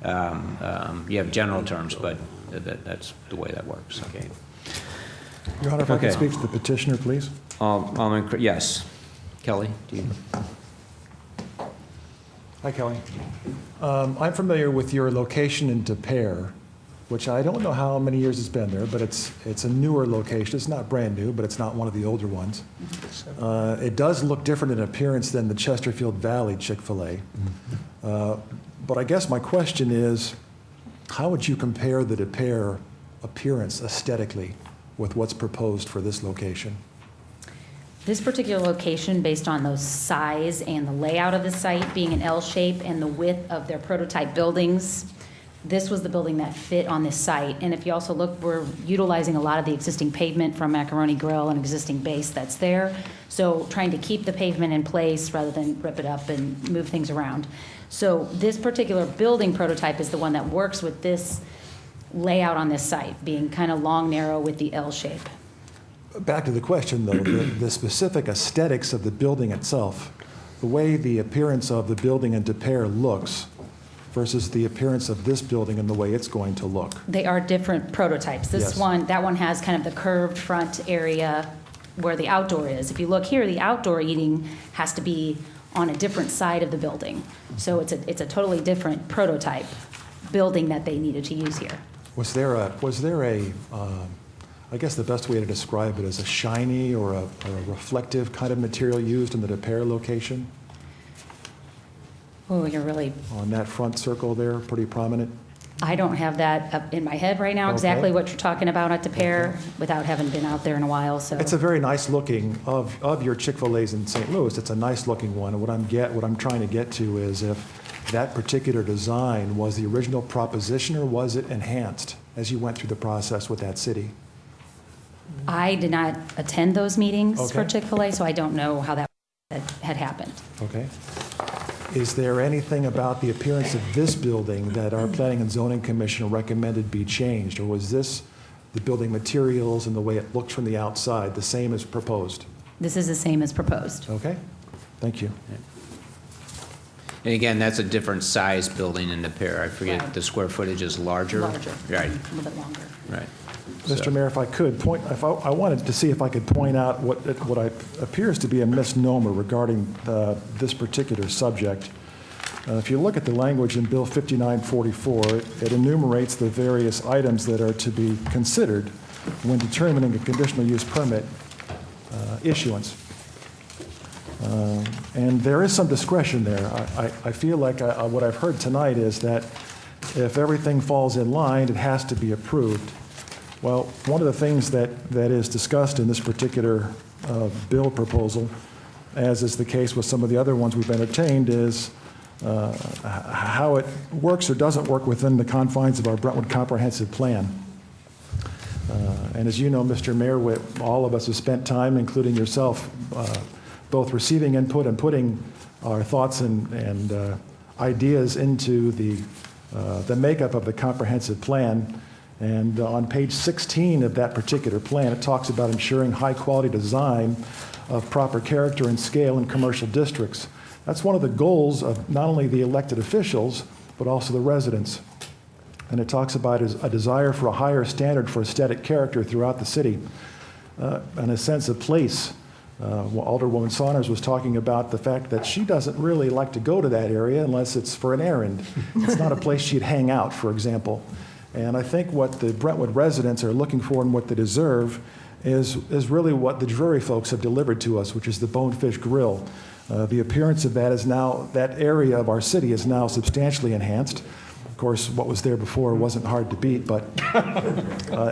You have general terms, but that's the way that works. Okay. Your Honor, if I could speak to the petitioner, please. Yes. Kelly, do you? Hi, Kelly. I'm familiar with your location in De Pere, which I don't know how many years it's been there, but it's a newer location. It's not brand new, but it's not one of the older ones. It does look different in appearance than the Chesterfield Valley Chick-fil-A. But I guess my question is, how would you compare the De Pere appearance aesthetically with what's proposed for this location? This particular location, based on the size and the layout of the site being an L shape and the width of their prototype buildings, this was the building that fit on this site. And if you also look, we're utilizing a lot of the existing pavement from Macaroni Grill and existing base that's there. So trying to keep the pavement in place rather than rip it up and move things around. So this particular building prototype is the one that works with this layout on this site, being kind of long, narrow with the L shape. Back to the question, though, the specific aesthetics of the building itself, the way the appearance of the building in De Pere looks versus the appearance of this building and the way it's going to look. They are different prototypes. Yes. That one has kind of the curved front area where the outdoor is. If you look here, the outdoor eating has to be on a different side of the building. So it's a totally different prototype building that they needed to use here. Was there a I guess the best way to describe it is a shiny or a reflective kind of material used in the De Pere location? Oh, you're really, On that front circle there, pretty prominent? I don't have that up in my head right now, Okay. exactly what you're talking about at De Pere, without having been out there in a while, so. It's a very nice looking, of your Chick-fil-A's in St. Louis, it's a nice looking one. And what I'm trying to get to is if that particular design was the original proposition or was it enhanced as you went through the process with that city? I did not attend those meetings for Okay. Chick-fil-A, so I don't know how that had happened. Okay. Is there anything about the appearance of this building that our Planning and Zoning Commission recommended be changed? Or was this, the building materials and the way it looked from the outside, the same as proposed? This is the same as proposed. Okay, thank you. And again, that's a different size building in De Pere. I forget, Right. the square footage is larger? Larger. Right, A little bit longer. right. Mr. So- Mayor, if I could point, I wanted to see if I could point out what appears to be a misnomer regarding this particular subject. If you look at the language in Bill 5944, it enumerates the various items that are to be considered when determining a conditional use permit issuance. And there is some discretion there. I feel like what I've heard tonight is that if everything falls in line, it has to be approved. Well, one of the things that is discussed in this particular bill proposal, as is the case with some of the other ones we've entertained, is how it works or doesn't work within the confines of our Brentwood Comprehensive Plan. And as you know, Mr. Mayor, all of us have spent time, including yourself, both receiving input and putting our thoughts and ideas into the makeup of the comprehensive plan. And on page 16 of that particular plan, it talks about ensuring high-quality design of proper character and scale in commercial districts. That's one of the goals of not only the elected officials, but also the residents. And it talks about a desire for a higher standard for aesthetic character throughout the city, and a sense of place. Alderwoman Saunders was talking about the fact that she doesn't really like to go to that area unless it's for an errand. It's not a place she'd hang out, for example. And I think what the Brentwood residents are looking for and what they deserve is really what the Drury folks have delivered to us, which is the Bonefish Grill. The appearance of that is now, that area of our city is now substantially enhanced. Of course, what was there before wasn't hard to beat, but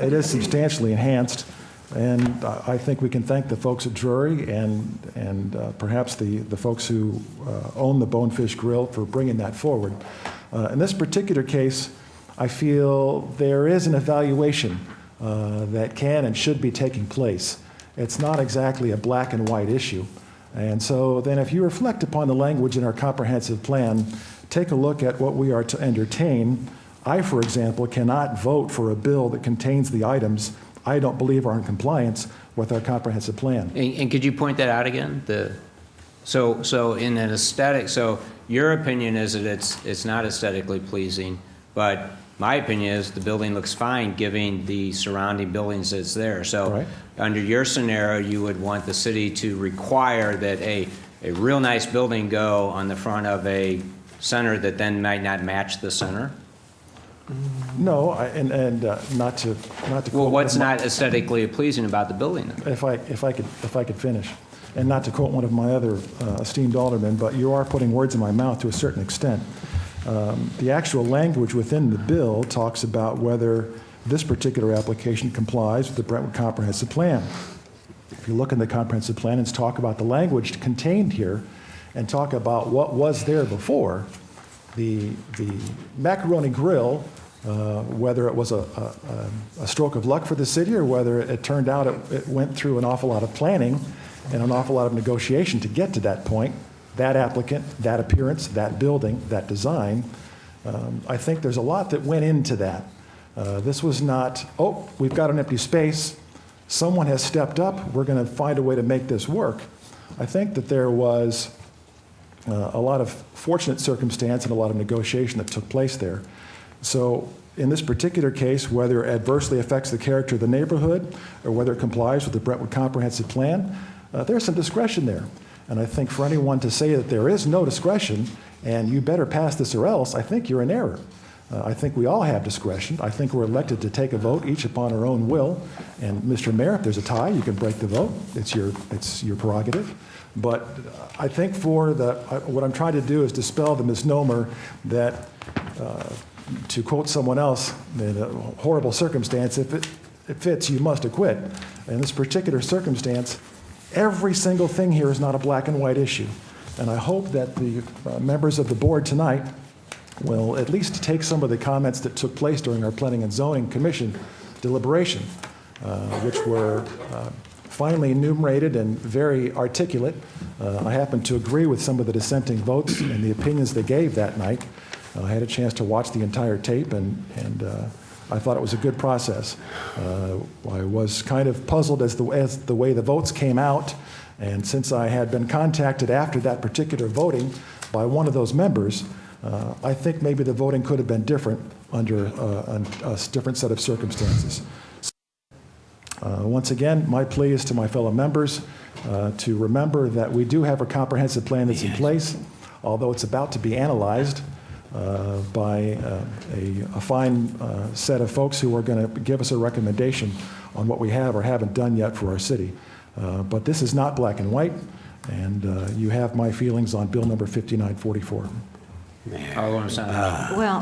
it is substantially enhanced. And I think we can thank the folks at Drury and perhaps the folks who own the Bonefish Grill for bringing that forward. In this particular case, I feel there is an evaluation that can and should be taking place. It's not exactly a black and white issue. And so then if you reflect upon the language in our comprehensive plan, take a look at what we are to entertain. I, for example, cannot vote for a bill that contains the items I don't believe are in compliance with our comprehensive plan. And could you point that out again? So in an aesthetic, so your opinion is that it's not aesthetically pleasing, but my opinion is the building looks fine given the surrounding buildings that's there. So Right. under your scenario, you would want the city to require that a real nice building go on the front of a center that then might not match the center? No, and not to. Well, what's not aesthetically pleasing about the building then? If I could finish, and not to quote one of my other esteemed aldermen, but you are putting words in my mouth to a certain extent. The actual language within the bill talks about whether this particular application complies with the Brentwood Comprehensive Plan. If you look in the comprehensive plan and talk about the language contained here, and talk about what was there before, the Macaroni Grill, whether it was a stroke of luck for the city or whether it turned out it went through an awful lot of planning and an awful lot of negotiation to get to that point, that applicant, that appearance, that building, that design, I think there's a lot that went into that. This was not, oh, we've got an empty space, someone has stepped up. We're going to find a way to make this work. I think that there was a lot of fortunate circumstance and a lot of negotiation that took place there. So in this particular case, whether it adversely affects the character of the neighborhood or whether it complies with the Brentwood Comprehensive Plan, there's some discretion there. And I think for anyone to say that there is no discretion and you better pass this or else, I think you're in error. I think we all have discretion. I think we're elected to take a vote, each upon our own will. And Mr. Mayor, if there's a tie, you can break the vote. It's your prerogative. But I think what I'm trying to do is dispel the misnomer that, to quote someone else, in a horrible circumstance, if it fits, you must acquit. In this particular circumstance, every single thing here is not a black and white issue. And I hope that the members of the board tonight will at least take some of the comments that took place during our Planning and Zoning Commission deliberation, which were finally enumerated and very articulate. I happen to agree with some of the dissenting votes and the opinions they gave that night. I had a chance to watch the entire tape, and I thought it was a good process. I was kind of puzzled as the way the votes came out, and since I had been contacted after that particular voting by one of those members, I think maybe the voting could have been different under a different set of circumstances. Once again, my plea is to my fellow members to remember that we do have a comprehensive plan that's in place, although it's about to be analyzed by a fine set of folks who are going to give us a recommendation on what we have or haven't done yet for our city. But this is not black and white, and you have my feelings on Bill number 5944. Well,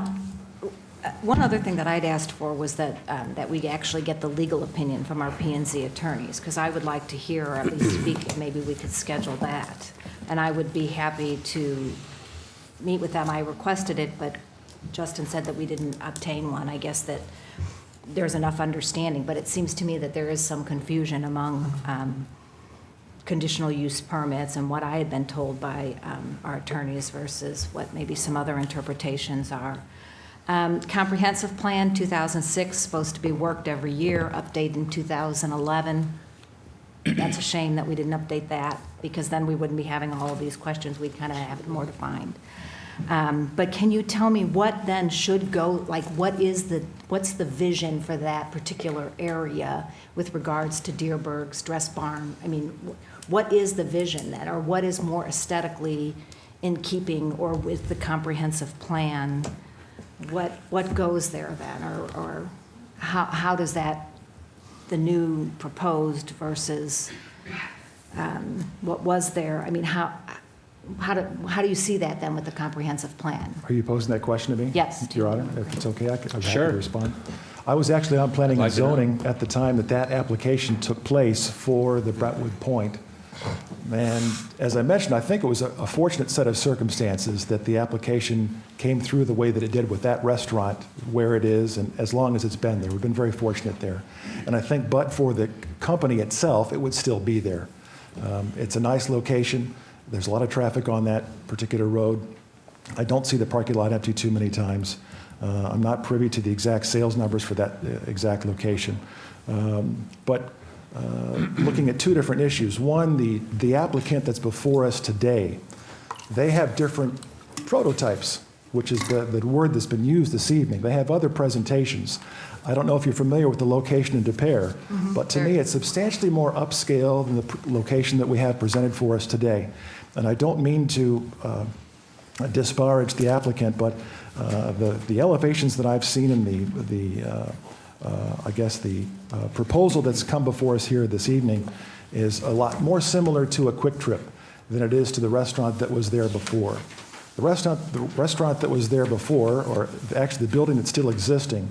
one other thing that I'd asked for was that we actually get the legal opinion from our P&Z attorneys, because I would like to hear or at least speak. Maybe we could schedule that. And I would be happy to meet with them. I requested it, but Justin said that we didn't obtain one. I guess that there's enough understanding, but it seems to me that there is some confusion among conditional use permits and what I had been told by our attorneys versus what maybe some other interpretations are. Comprehensive plan, 2006, supposed to be worked every year, updated in 2011. That's a shame that we didn't update that, because then we wouldn't be having all of these questions. We'd kind of have it more defined. But can you tell me what then should go, like what's the vision for that particular area with regards to Deerberg's Dress Barn? I mean, what is the vision then, or what is more aesthetically in keeping or with the comprehensive plan? What goes there then, or how does that, the new proposed versus what was there? I mean, how do you see that then with the comprehensive plan? Are you posing that question to me? Yes. Your Honor, if it's okay, I'm happy Sure. to respond. I was actually on Planning and Zoning at the time that application took place for the Brentwood Point. And as I mentioned, I think it was a fortunate set of circumstances that the application came through the way that it did with that restaurant where it is and as long as it's been there. We've been very fortunate there. And I think but for the company itself, it would still be there. It's a nice location. There's a lot of traffic on that particular road. I don't see the parking lot empty too many times. I'm not privy to the exact sales numbers for that exact location. But looking at two different issues. One, the applicant that's before us today, they have different prototypes, which is the word that's been used this evening. They have other presentations. I don't know if you're familiar with the location in Des Peres, but to me it's substantially more upscale than the location that we have presented for us today. And I don't mean to disparage the applicant, but the elevations that I've seen in the proposal that's come before us here this evening is a lot more similar to a Quick Trip than it is to the restaurant that was there before. The restaurant that was there before, or actually the building that's still existing,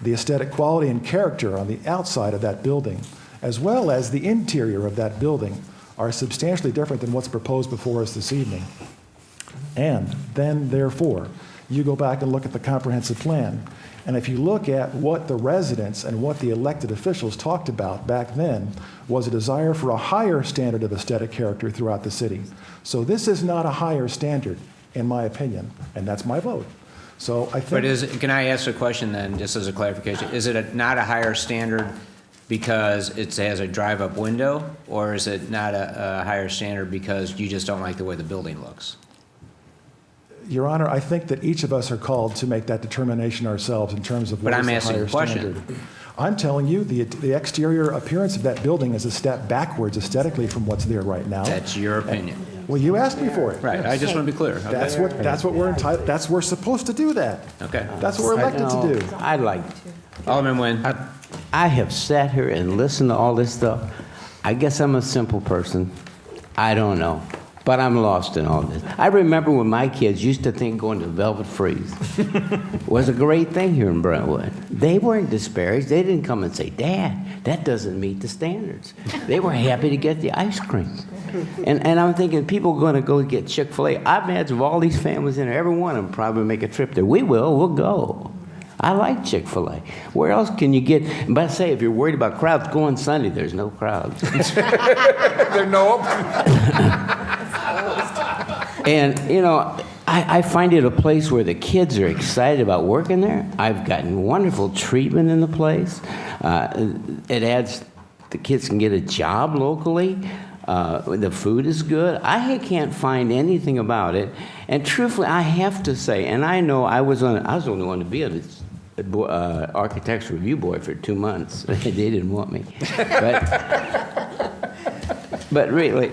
the aesthetic quality and character on the outside of that building, as well as the interior of that building, are substantially different than what's proposed before us this evening. And then, therefore, you go back and look at the comprehensive plan, and if you look at what the residents and what the elected officials talked about back then was a desire for a higher standard of aesthetic character throughout the city. So this is not a higher standard, in my opinion, and that's my vote. So I think. But can I ask a question then, just as a clarification? Is it not a higher standard because it has a drive-up window, or is it not a higher standard because you just don't like the way the building looks? Your Honor, I think that each of us are called to make that determination ourselves in terms of what But is I'm the asking higher a question. standard. I'm telling you, the exterior appearance of that building is a step backwards aesthetically from what's there right now. That's your opinion. Well, you asked me for it. Right, I just want to be clear. Okay. That's what we're entitled, we're supposed to do that. Okay. That's what we're elected to do. I'd like, Alderman Nguyen. I have sat here and listened to all this stuff. I guess I'm a simple person. I don't know. But I'm lost in all this. I remember when my kids used to think going to Velvet Freeze was a great thing here in Brentwood. They weren't disparaged. They didn't come and say, Dad, that doesn't meet the standards. They were happy to get the ice cream. And I'm thinking, people are going to go get Chick-fil-A. I imagine of all these families in there, every one of them probably make a trip there. We'll go. I like Chick-fil-A. Where else can you get? But I say, if you're worried about crowds, go on Sunday. There's no crowds. There's no And, you know, I find it a place where the kids are excited about working there. I've gotten wonderful treatment in the place. It adds, the kids can get a job locally. The food is good. I can't find anything about it. And truthfully, I have to say, and I know I was the only one to be on the Architects Review Board for 2 months. They didn't want me. But really,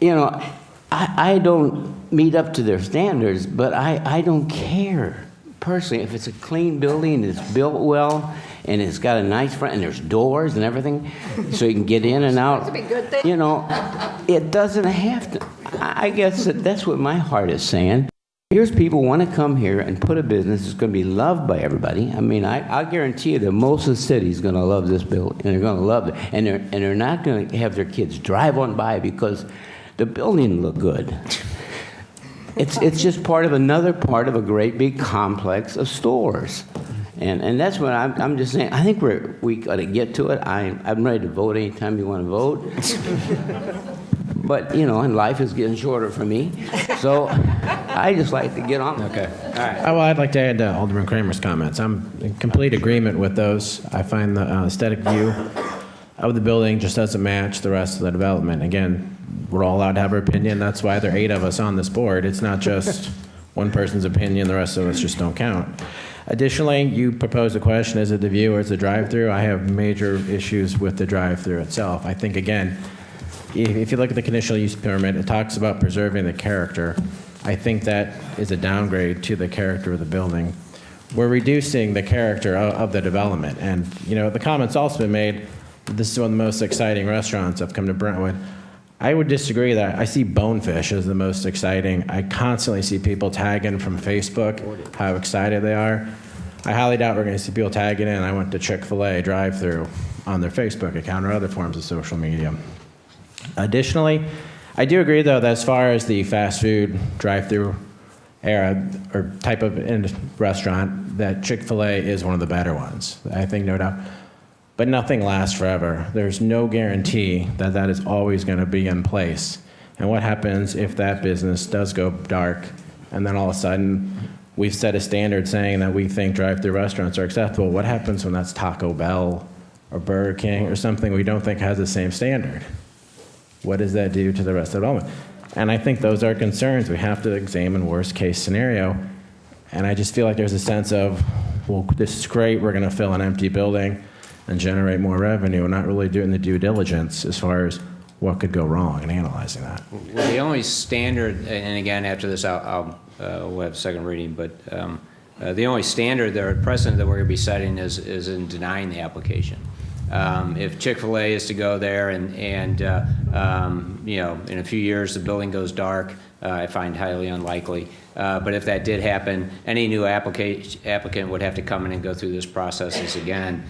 you know, I don't meet up to their standards, but I don't care. Personally, if it's a clean building, it's built well, and it's got a nice front, and there's doors and everything, so you can get in and out. That's a good thing. You know, it doesn't have to. I guess that's what my heart is saying. Here's people who want to come here and put a business that's going to be loved by everybody. I mean, I guarantee you that most of the city is going to love this building, and they're going to love it, and they're not going to have their kids drive on by because the building look good. It's just another part of a great big complex of stores. And that's what I'm just saying. I think we got to get to it. I'm ready to vote anytime you want to vote. But, you know, and life is getting shorter for me. So I just like to get on. Okay. All right. Well, I'd like to add Alderman Kramer's comments. I'm in complete agreement with those. I find the aesthetic view of the building just doesn't match the rest of the development. Again, we're all allowed to have our opinion. That's why there are 8 of us on this board. It's not just one person's opinion. The rest of us just don't count. Additionally, you proposed a question, is it the view or is it the drive-through? I have major issues with the drive-through itself. I think, again, if you look at the conditional use permit, it talks about preserving the character. I think that is a downgrade to the character of the building. We're reducing the character of the development. And, you know, the comment's also been made, this is one of the most exciting restaurants I've come to Brentwood. I would disagree that I see Bonefish as the most exciting. I constantly see people tagging from Facebook how excited they are. I highly doubt we're going to see people tagging in, I went to Chick-fil-A drive-through on their Facebook account or other forms of social media. Additionally, I do agree, though, that as far as the fast food drive-through era or type of restaurant, that Chick-fil-A is one of the better ones. I think, no doubt. But nothing lasts forever. There's no guarantee that that is always going to be in place. And what happens if that business does go dark, and then all of a sudden we've set a standard saying that we think drive-through restaurants are acceptable? What happens when that's Taco Bell or Burger King or something we don't think has the same standard? What does that do to the rest of the development? And I think those are concerns. We have to examine worst-case scenario. And I just feel like there's a sense of, well, this is great. We're going to fill an empty building and generate more revenue. We're not really doing the due diligence as far as what could go wrong and analyzing that. Well, the only standard, and again, after this, we'll have second reading, but the only standard or precedent that we're going to be setting is in denying the application. If Chick-fil-A is to go there and you know, in a few years the building goes dark, I find highly unlikely. But if that did happen, any new applicant would have to come in and go through this process again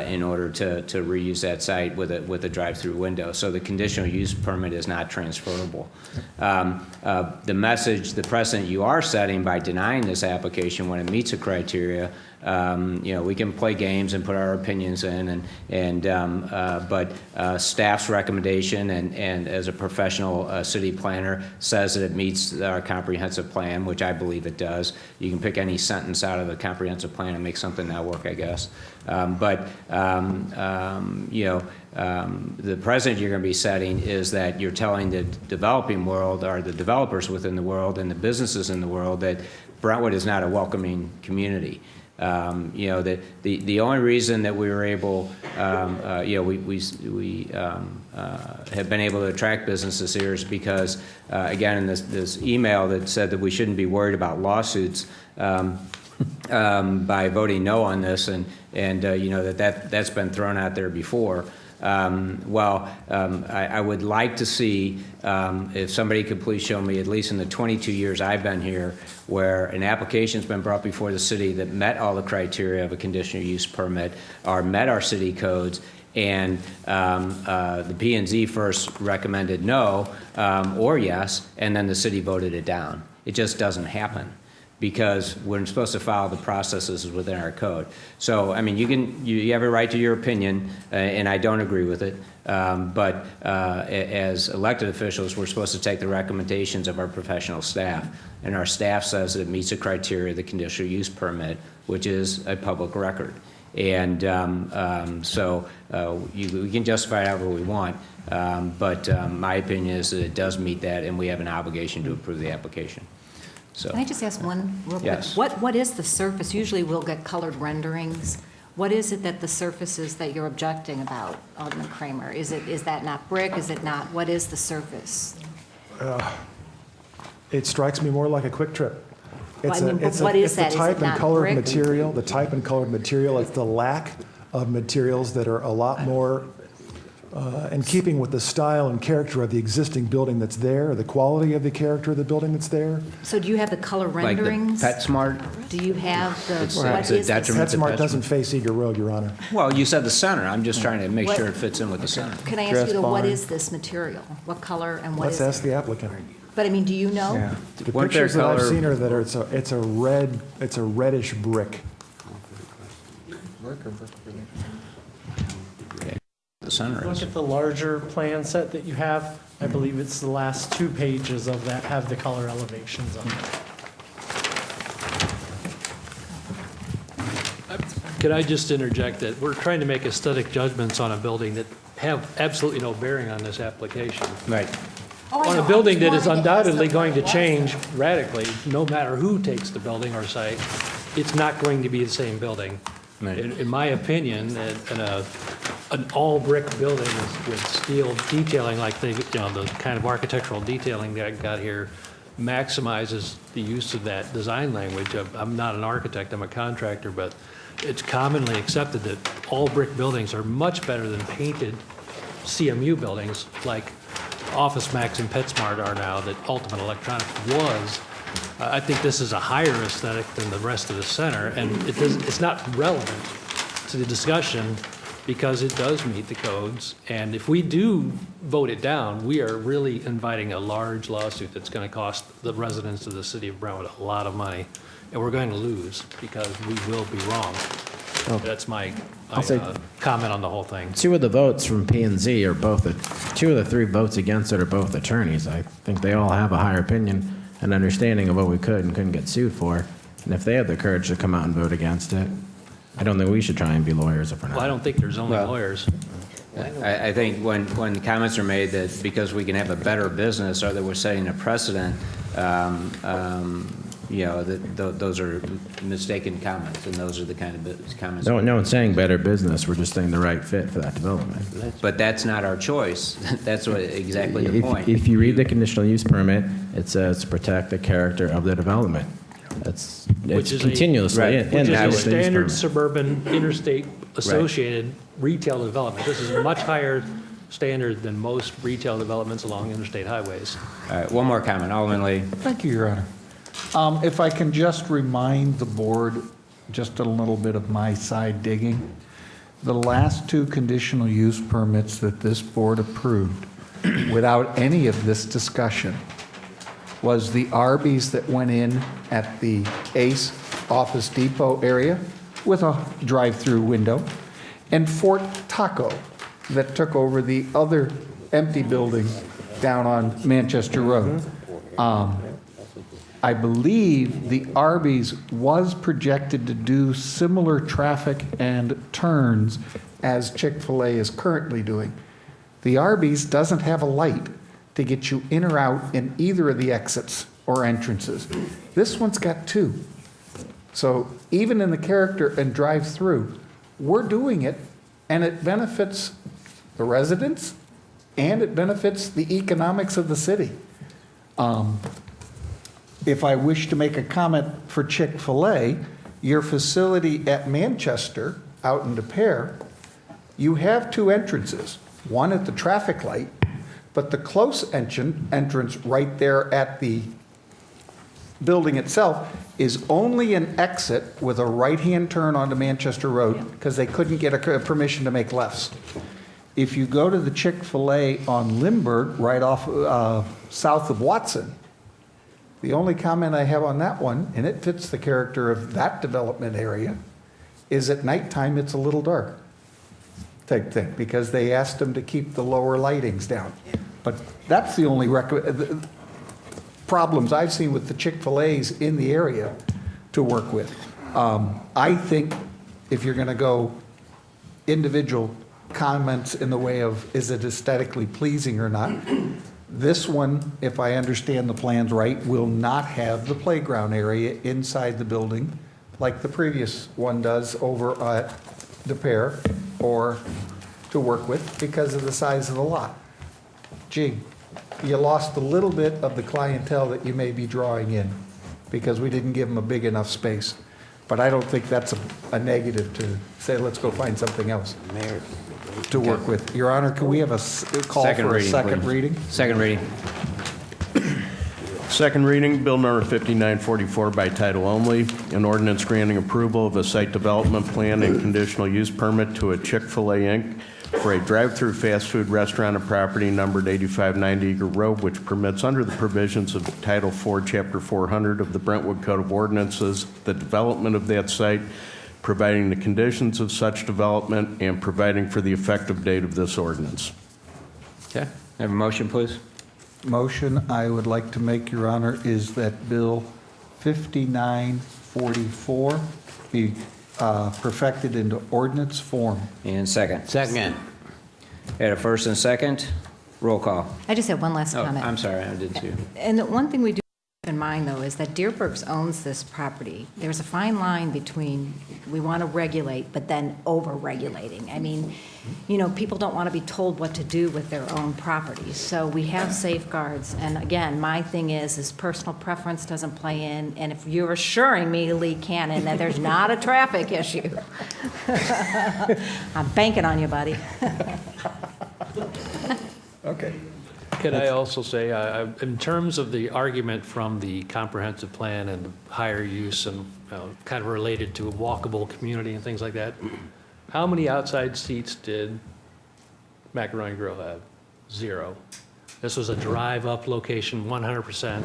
in order to reuse that site with a drive-through window. So the conditional use permit is not transferable. The precedent you are setting by denying this application when it meets the criteria we can play games and put our opinions in, but staff's recommendation and as a professional city planner says that it meets our comprehensive plan, which I believe it does. You can pick any sentence out of the comprehensive plan and make something that work, I guess. The precedent you're going to be setting is that you're telling the developing world, or the developers within the world and the businesses in the world, that Brentwood is not a welcoming community. The only reason that we were able, we have been able to attract businesses here is because, again, in this email that said that we shouldn't be worried about lawsuits by voting no on this, and that's been thrown out there before. I would like to see if somebody could please show me, at least in the 22 years I've been here, where an application's been brought before the city that met all the criteria of a conditional use permit or met our city codes, and the P&Z first recommended no or yes, and then the city voted it down. It just doesn't happen, because we're supposed to follow the processes within our code. So, I mean, you have a right to your opinion, and I don't agree with it. But as elected officials, we're supposed to take the recommendations of our professional staff, and our staff says that it meets the criteria of the conditional use permit, which is a public record. And we can justify it however we want, but my opinion is that it does meet that, and we have an obligation to approve the application. So, Can I just ask one real quick? Yes. What is the surface? Usually we'll get colored renderings. What is it that the surfaces that you're objecting about, Alderman Kramer? Is that not brick? Is it not? What is the surface? It strikes me more like a Quick Trip. What is that? The type and colored material. The type and colored material. It's the lack of materials that are a lot more in keeping with the style and character of the existing building that's there, the quality of the character of the building that's there. So do you have the color renderings? Like the PetSmart? Do you have the, It's what a is the detriment to PetSmart doesn't face Eager Road, Your Honor. Well, you said the center. I'm just trying to make What- sure it fits in with the center. Can I ask you, what is this material? What color and what Let's is ask it? the applicant. But I mean, do you know? The Weren't there pictures that I've color- seen are that it's a reddish brick. The center Look is. at the larger plan set that you have. I believe it's the last 2 pages of that have the color elevations on it. Could I just interject that we're trying to make aesthetic judgments on a building that have absolutely no bearing on this application. Right. Oh, I On know. a building that I is just wanted to ask undoubtedly them going to what it was. change radically, no matter who takes the building or site, it's not going to be the same building. Right. In my opinion, an all-brick building with steel detailing like the kind of architectural detailing that I got here maximizes the use of that design language. I'm not an architect, I'm a contractor, but it's commonly accepted that all-brick buildings are much better than painted CMU buildings like Office Max and PetSmart are now, that Ultimate Electronics was. I think this is a higher aesthetic than the rest of the center, and it's not relevant to the discussion because it does meet the codes. And if we do vote it down, we are really inviting a large lawsuit that's going to cost the residents of the city of Brentwood a lot of money, and we're going to lose because we will be wrong. That's my say- comment on the whole thing. 2 of the votes from P&Z are both, 2 of the 3 votes against it are both attorneys. I think they all have a higher opinion and understanding of what we could and couldn't get sued for. And if they have the courage to come out and vote against it, I don't think we should try and be lawyers if we're not. Well, I don't think there's only Well- lawyers. I think when the comments are made that because we can have a better business or that we're setting a precedent, those are mistaken comments, and those are the kind of comments. No one's saying better business. We're just saying the right fit for that development. But that's not our choice. That's exactly the point. If you read the conditional use permit, it says to protect the character of the development. It's Which is continuously right, in Which that is a conditional use standard permit. suburban, interstate associated retail development. This is a much higher standard than most retail developments along interstate highways. All right, one more comment, Alderman Lee. Thank you, Your Honor. If I can just remind the board just a little bit of my side digging. The last 2 conditional use permits that this board approved without any of this discussion was the Arby's that went in at the Ace Office Depot area with a drive-through window, and Fort Taco that took over the other empty building down on Manchester Road. I believe the Arby's was projected to do similar traffic and turns as Chick-fil-A is currently doing. The Arby's doesn't have a light to get you in or out in either of the exits or entrances. This one's got two. So even in the character and drive-through, we're doing it, and it benefits the residents, and it benefits the economics of the city. If I wish to make a comment for Chick-fil-A, your facility at Manchester, out in De Pere, you have two entrances, one at the traffic light, but the close entrance right there at the building itself is only an exit with a right-hand turn onto Manchester Road because they couldn't get a permission to make lefts. If you go to the Chick-fil-A on Lindbergh, right off south of Watson, the only comment I have on that one, and it fits the character of that development area, is at nighttime it's a little dark type thing because they asked them to keep the lower lightings down. But that's the only problems I've seen with the Chick-fil-A's in the area to work with. I think if you're going to go individual comments in the way of is it aesthetically pleasing or not, this one, if I understand the plans right, will not have the playground area inside the building like the previous one does over at De Pere or to work with because of the size of the lot. Gee, you lost a little bit of the clientele that you may be drawing in because we didn't give them a big enough space. But I don't think that's a negative to say, let's go find something else to work with. Your Honor, can we have a call for a second reading? Second reading. Second reading, Bill number 5944 by title only, an ordinance granting approval of a site development plan and conditional use permit to a Chick-fil-A Inc. for a drive-through fast food restaurant of property numbered 8590 Eagle Road, which permits under the provisions of Title IV, Chapter 400 of the Brentwood Code of Ordinances, the development of that site, providing the conditions of such development, and providing for the effective date of this ordinance. Okay, have a motion, please. Motion I would like to make, Your Honor, is that Bill 5944 be perfected into ordinance form. And second. Second. Had a first and second. Roll call. I just have one last Oh, comment. I'm sorry, I did too. And the one thing we do keep in mind, though, is that Deerbergs owns this property. There's a fine line between we want to regulate, but then over-regulating. I mean, you know, people don't want to be told what to do with their own property. So we have safeguards. And again, my thing is personal preference doesn't play in. And if you're assuring me, Lee Cannon, that there's not a traffic issue, I'm banking on you, buddy. Okay. Could I also say, in terms of the argument from the comprehensive plan and higher use and kind of related to a walkable community and things like that, how many outside seats did Macaroni Grill have? 0. This was a drive-up location, 100%,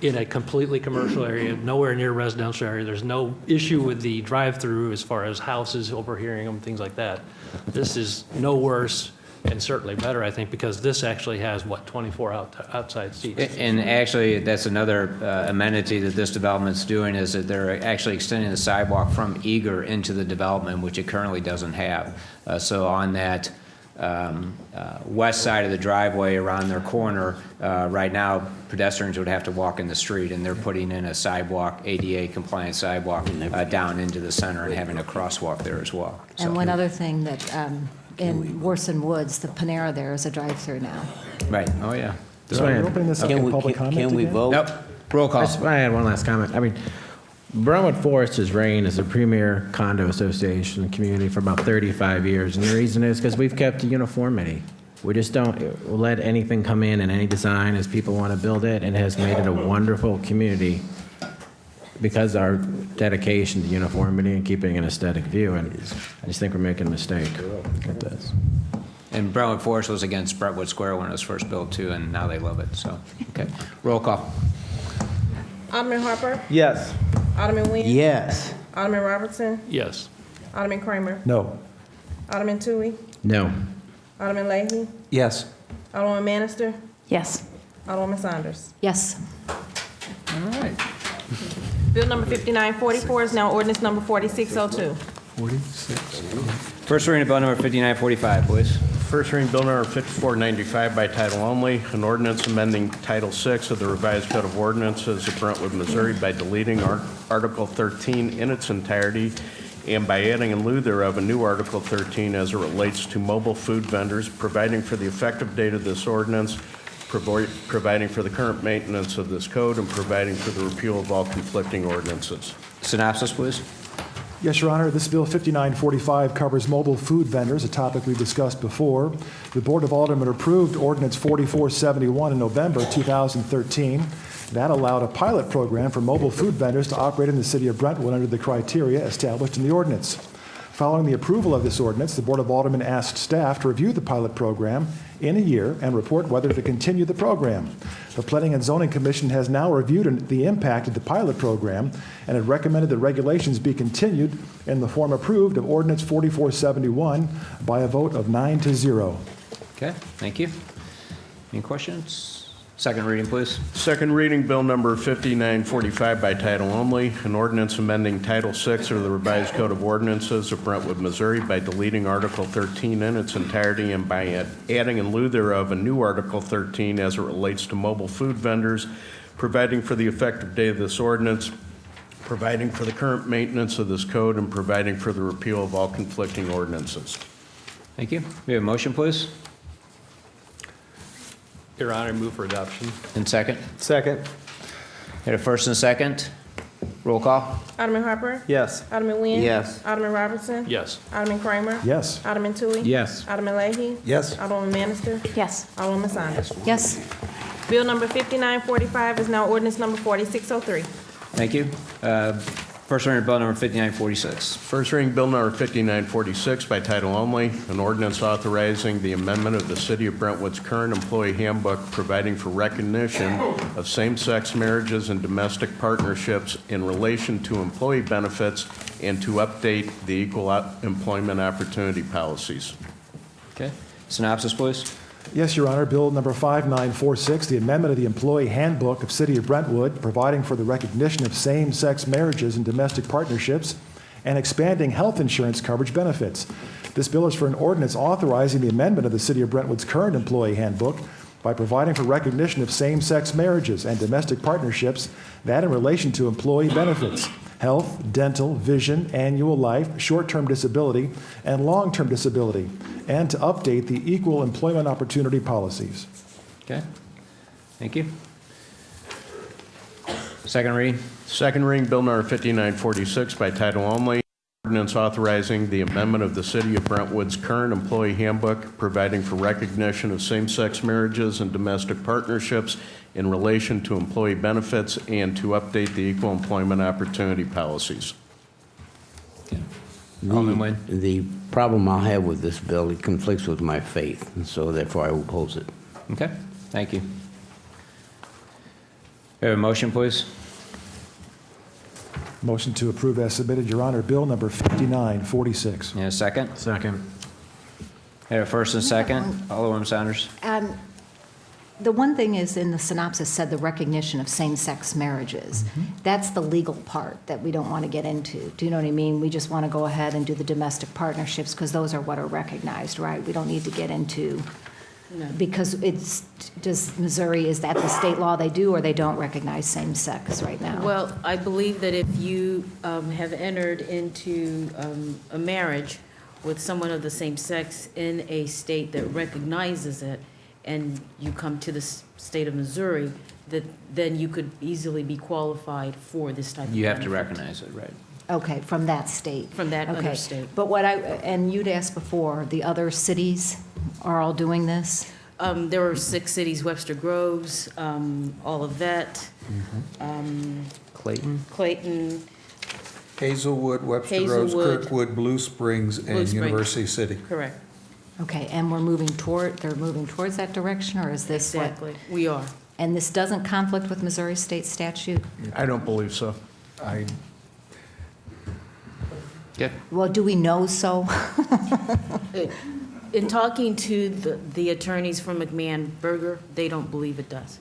in a completely commercial area, nowhere near residential area. There's no issue with the drive-through as far as houses overhearing them, things like that. This is no worse and certainly better, I think, because this actually has, 24 outside seats. And actually, that's another amenity that this development's doing is that they're actually extending the sidewalk from Eager into the development, which it currently doesn't have. So on that west side of the driveway around their corner, right now, pedestrians would have to walk in the street, and they're putting in a sidewalk, ADA compliant sidewalk, down into the center and having a crosswalk there as well. So. And one other thing that in Worson Woods, the Panera there is a drive-through now. Right, oh yeah. So we're opening this up in public comment Can we again? vote? Nope, roll call. I had one last comment. I mean, Brentwood Forest has reigned as a premier condo association community for about 35 years, and the reason is because we've kept uniformity. We just don't let anything come in any design as people want to build it, and it has made it a wonderful community because our dedication to uniformity and keeping an aesthetic view, and I just think we're making a mistake with this. And Brentwood Forest was against Brentwood Square when it was first built too, and now they love it, so, okay. Roll call. Alderman Harper? Yes. Alderman Nguyen? Yes. Alderman Robertson? Yes. Alderman Kramer? No. Alderman Tui? No. Alderman Leahy? Yes. Alderman Manister? Yes. Alderwoman Saunders? Yes. All right. Bill number 5944 is now ordinance number 4602. 46. First reading of bill number 5945, please. First reading bill number 5495 by title only, an ordinance amending Title VI of the revised Code of Ordinances of Brentwood, Missouri by deleting Article 13 in its entirety and by adding in lieu thereof a new Article 13 as it relates to mobile food vendors, providing for the effective date of this ordinance, providing for the current maintenance of this code, and providing for the repeal of all conflicting ordinances. Synopsis, please. Yes, Your Honor, this Bill 5945 covers mobile food vendors, a topic we discussed before. The Board of Aldermen approved Ordinance 4471 in November 2013. That allowed a pilot program for mobile food vendors to operate in the city of Brentwood under the criteria established in the ordinance. Following the approval of this ordinance, the Board of Aldermen asked staff to review the pilot program in a year and report whether to continue the program. The Planning and Zoning Commission has now reviewed the impact of the pilot program and had recommended that regulations be continued in the form approved of Ordinance 4471 by a vote of 9-0. Okay, thank you. Any questions? Second reading, please. Second reading, bill number 5945 by title only, an ordinance amending Title VI of the revised Code of Ordinances of Brentwood, Missouri by deleting Article 13 in its entirety and by adding in lieu thereof a new Article 13 as it relates to mobile food vendors, providing for the effective date of this ordinance, providing for the current maintenance of this code, and providing for the repeal of all conflicting ordinances. Thank you. We have a motion, please. Your Honor, move for adoption. And second. Second. Had a first and a second. Roll call. Alderman Harper? Yes. Alderman Nguyen? Yes. Alderman Robertson? Yes. Alderman Kramer? Yes. Alderman Tui? Yes. Alderman Leahy? Yes. Alderwoman Manister? Yes. Alderwoman Saunders? Yes. Bill number 5945 is now ordinance number 4603. Thank you. First reading of bill number 5946. First reading bill number 5946 by title only, an ordinance authorizing the amendment of the City of Brentwood's current employee handbook, providing for recognition of same-sex marriages and domestic partnerships in relation to employee benefits and to update the equal employment opportunity policies. Okay. Synopsis, please. Yes, Your Honor. Bill number 5946, the amendment of the Employee Handbook of City of Brentwood, providing for the recognition of same-sex marriages and domestic partnerships and expanding health insurance coverage benefits. This bill is for an ordinance authorizing the amendment of the City of Brentwood's current Employee Handbook by providing for recognition of same-sex marriages and domestic partnerships, that in relation to employee benefits, health, dental, vision, annual life, short-term disability, and long-term disability, and to update the equal employment opportunity policies. Okay. Thank you. Second reading. Second reading, bill number 5946 by title only, ordinance authorizing the amendment of the City of Brentwood's current employee handbook, providing for recognition of same-sex marriages and domestic partnerships in relation to employee benefits and to update the equal employment opportunity policies. Alderman Wynn. The problem I'll have with this bill, it conflicts with my faith, and so therefore I will oppose it. Okay. Thank you. We have a motion, please. Motion to approve as submitted, Your Honor. Bill number 5946. And a second. Second. Have a first and a second. Alderwoman Saunders. The one thing is in the synopsis said the recognition of same-sex marriages. That's the legal part that we don't want to get into. Do you know what I mean? We just want to go ahead and do the domestic partnerships because those are what are recognized, right? We don't need to get into, because does Missouri, is that the state law they do or they don't recognize same-sex right now? Well, I believe that if you have entered into a marriage with someone of the same sex in a state that recognizes it, and you come to the state of Missouri, that then you could easily be qualified for this type of You have to benefit. recognize it, right? Okay, from that state. From that other Okay. state. But and you'd asked before, the other cities are all doing this? There were 6 cities: Webster Groves, Olivet, Clayton. Clayton, Hazelwood, Webster Hazelwood. Groves, Kirkwood, Blue Springs, and Blue Springs. University City. correct. Okay, and they're moving towards that direction, or is this what? Exactly. We are. And this doesn't conflict with Missouri state statute? I don't believe so. Okay. Well, do we know so? In talking to the attorneys from McMahon Berger, they don't believe it does.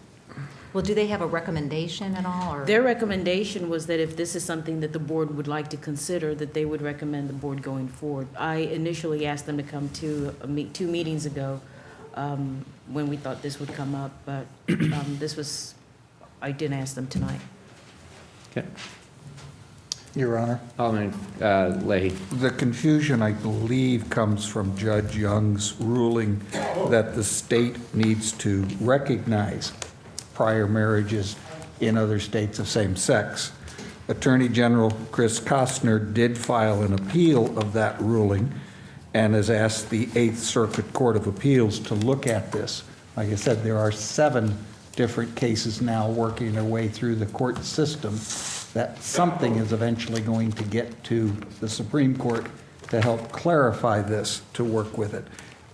Well, do they have a recommendation at all, or? Their recommendation was that if this is something that the board would like to consider, that they would recommend the board going forward. I initially asked them to come to 2 meetings ago when we thought this would come up, but I didn't ask them tonight. Okay. Your Honor. Alderman Leahy. The confusion, I believe, comes from Judge Young's ruling that the state needs to recognize prior marriages in other states of same sex. Attorney General Chris Costner did file an appeal of that ruling and has asked the Eighth Circuit Court of Appeals to look at this. Like I said, there are 7 different cases now working their way through the court system that something is eventually going to get to the Supreme Court to help clarify this, to work with it.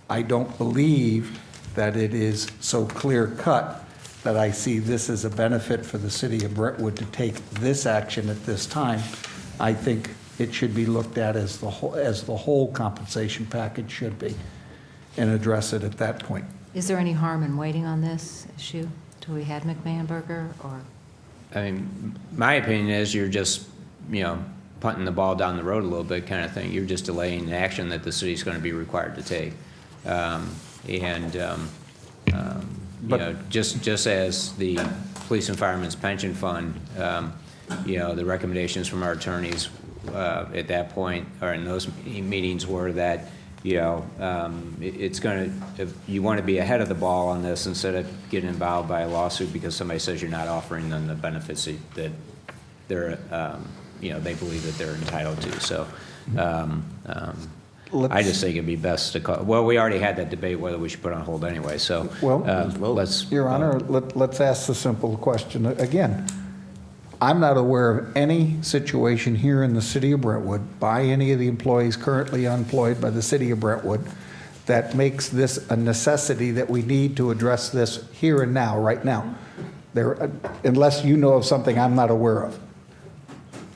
I don't believe that it is so clear-cut that I see this as a benefit for the city of Brentwood to take this action at this time. I think it should be looked at as the whole compensation package should be, and address it at that point. Is there any harm in waiting on this issue till we had McMahon Berger, or? I mean, my opinion is you're just, punting the ball down the road a little bit kind of thing. You're just delaying the action that the city's going to be required to take. Just as the Police and Firemen's Pension Fund, the recommendations from our attorneys at that point, or in those meetings, were that, it's going to, if you want to be ahead of the ball on this instead of getting involved by a lawsuit because somebody says you're not offering them the benefits that they're, they believe that they're entitled to. So I just think it'd be best to call, well, we already had that debate whether we should put on hold anyway, so let's. Your Honor, let's ask the simple question again. I'm not aware of any situation here in the city of Brentwood by any of the employees currently employed by the city of Brentwood that makes this a necessity that we need to address this here and now, right now. Unless you know of something I'm not aware of.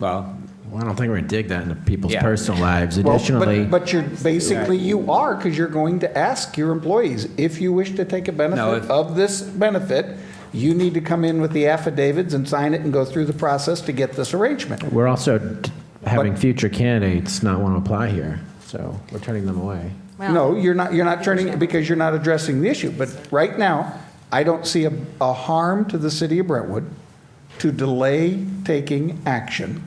Well, I don't think we're going to dig that into people's personal lives. Well, Additionally, but you're basically, you are, because you're going to ask your employees, if you wish to take a benefit of this benefit, you need to come in with the affidavits and sign it and go through the process to get this arrangement. we're also having future candidates not want to apply here, so we're turning them away. No, you're not turning it because you're not addressing the issue. But right now, I don't see a harm to the city of Brentwood to delay taking action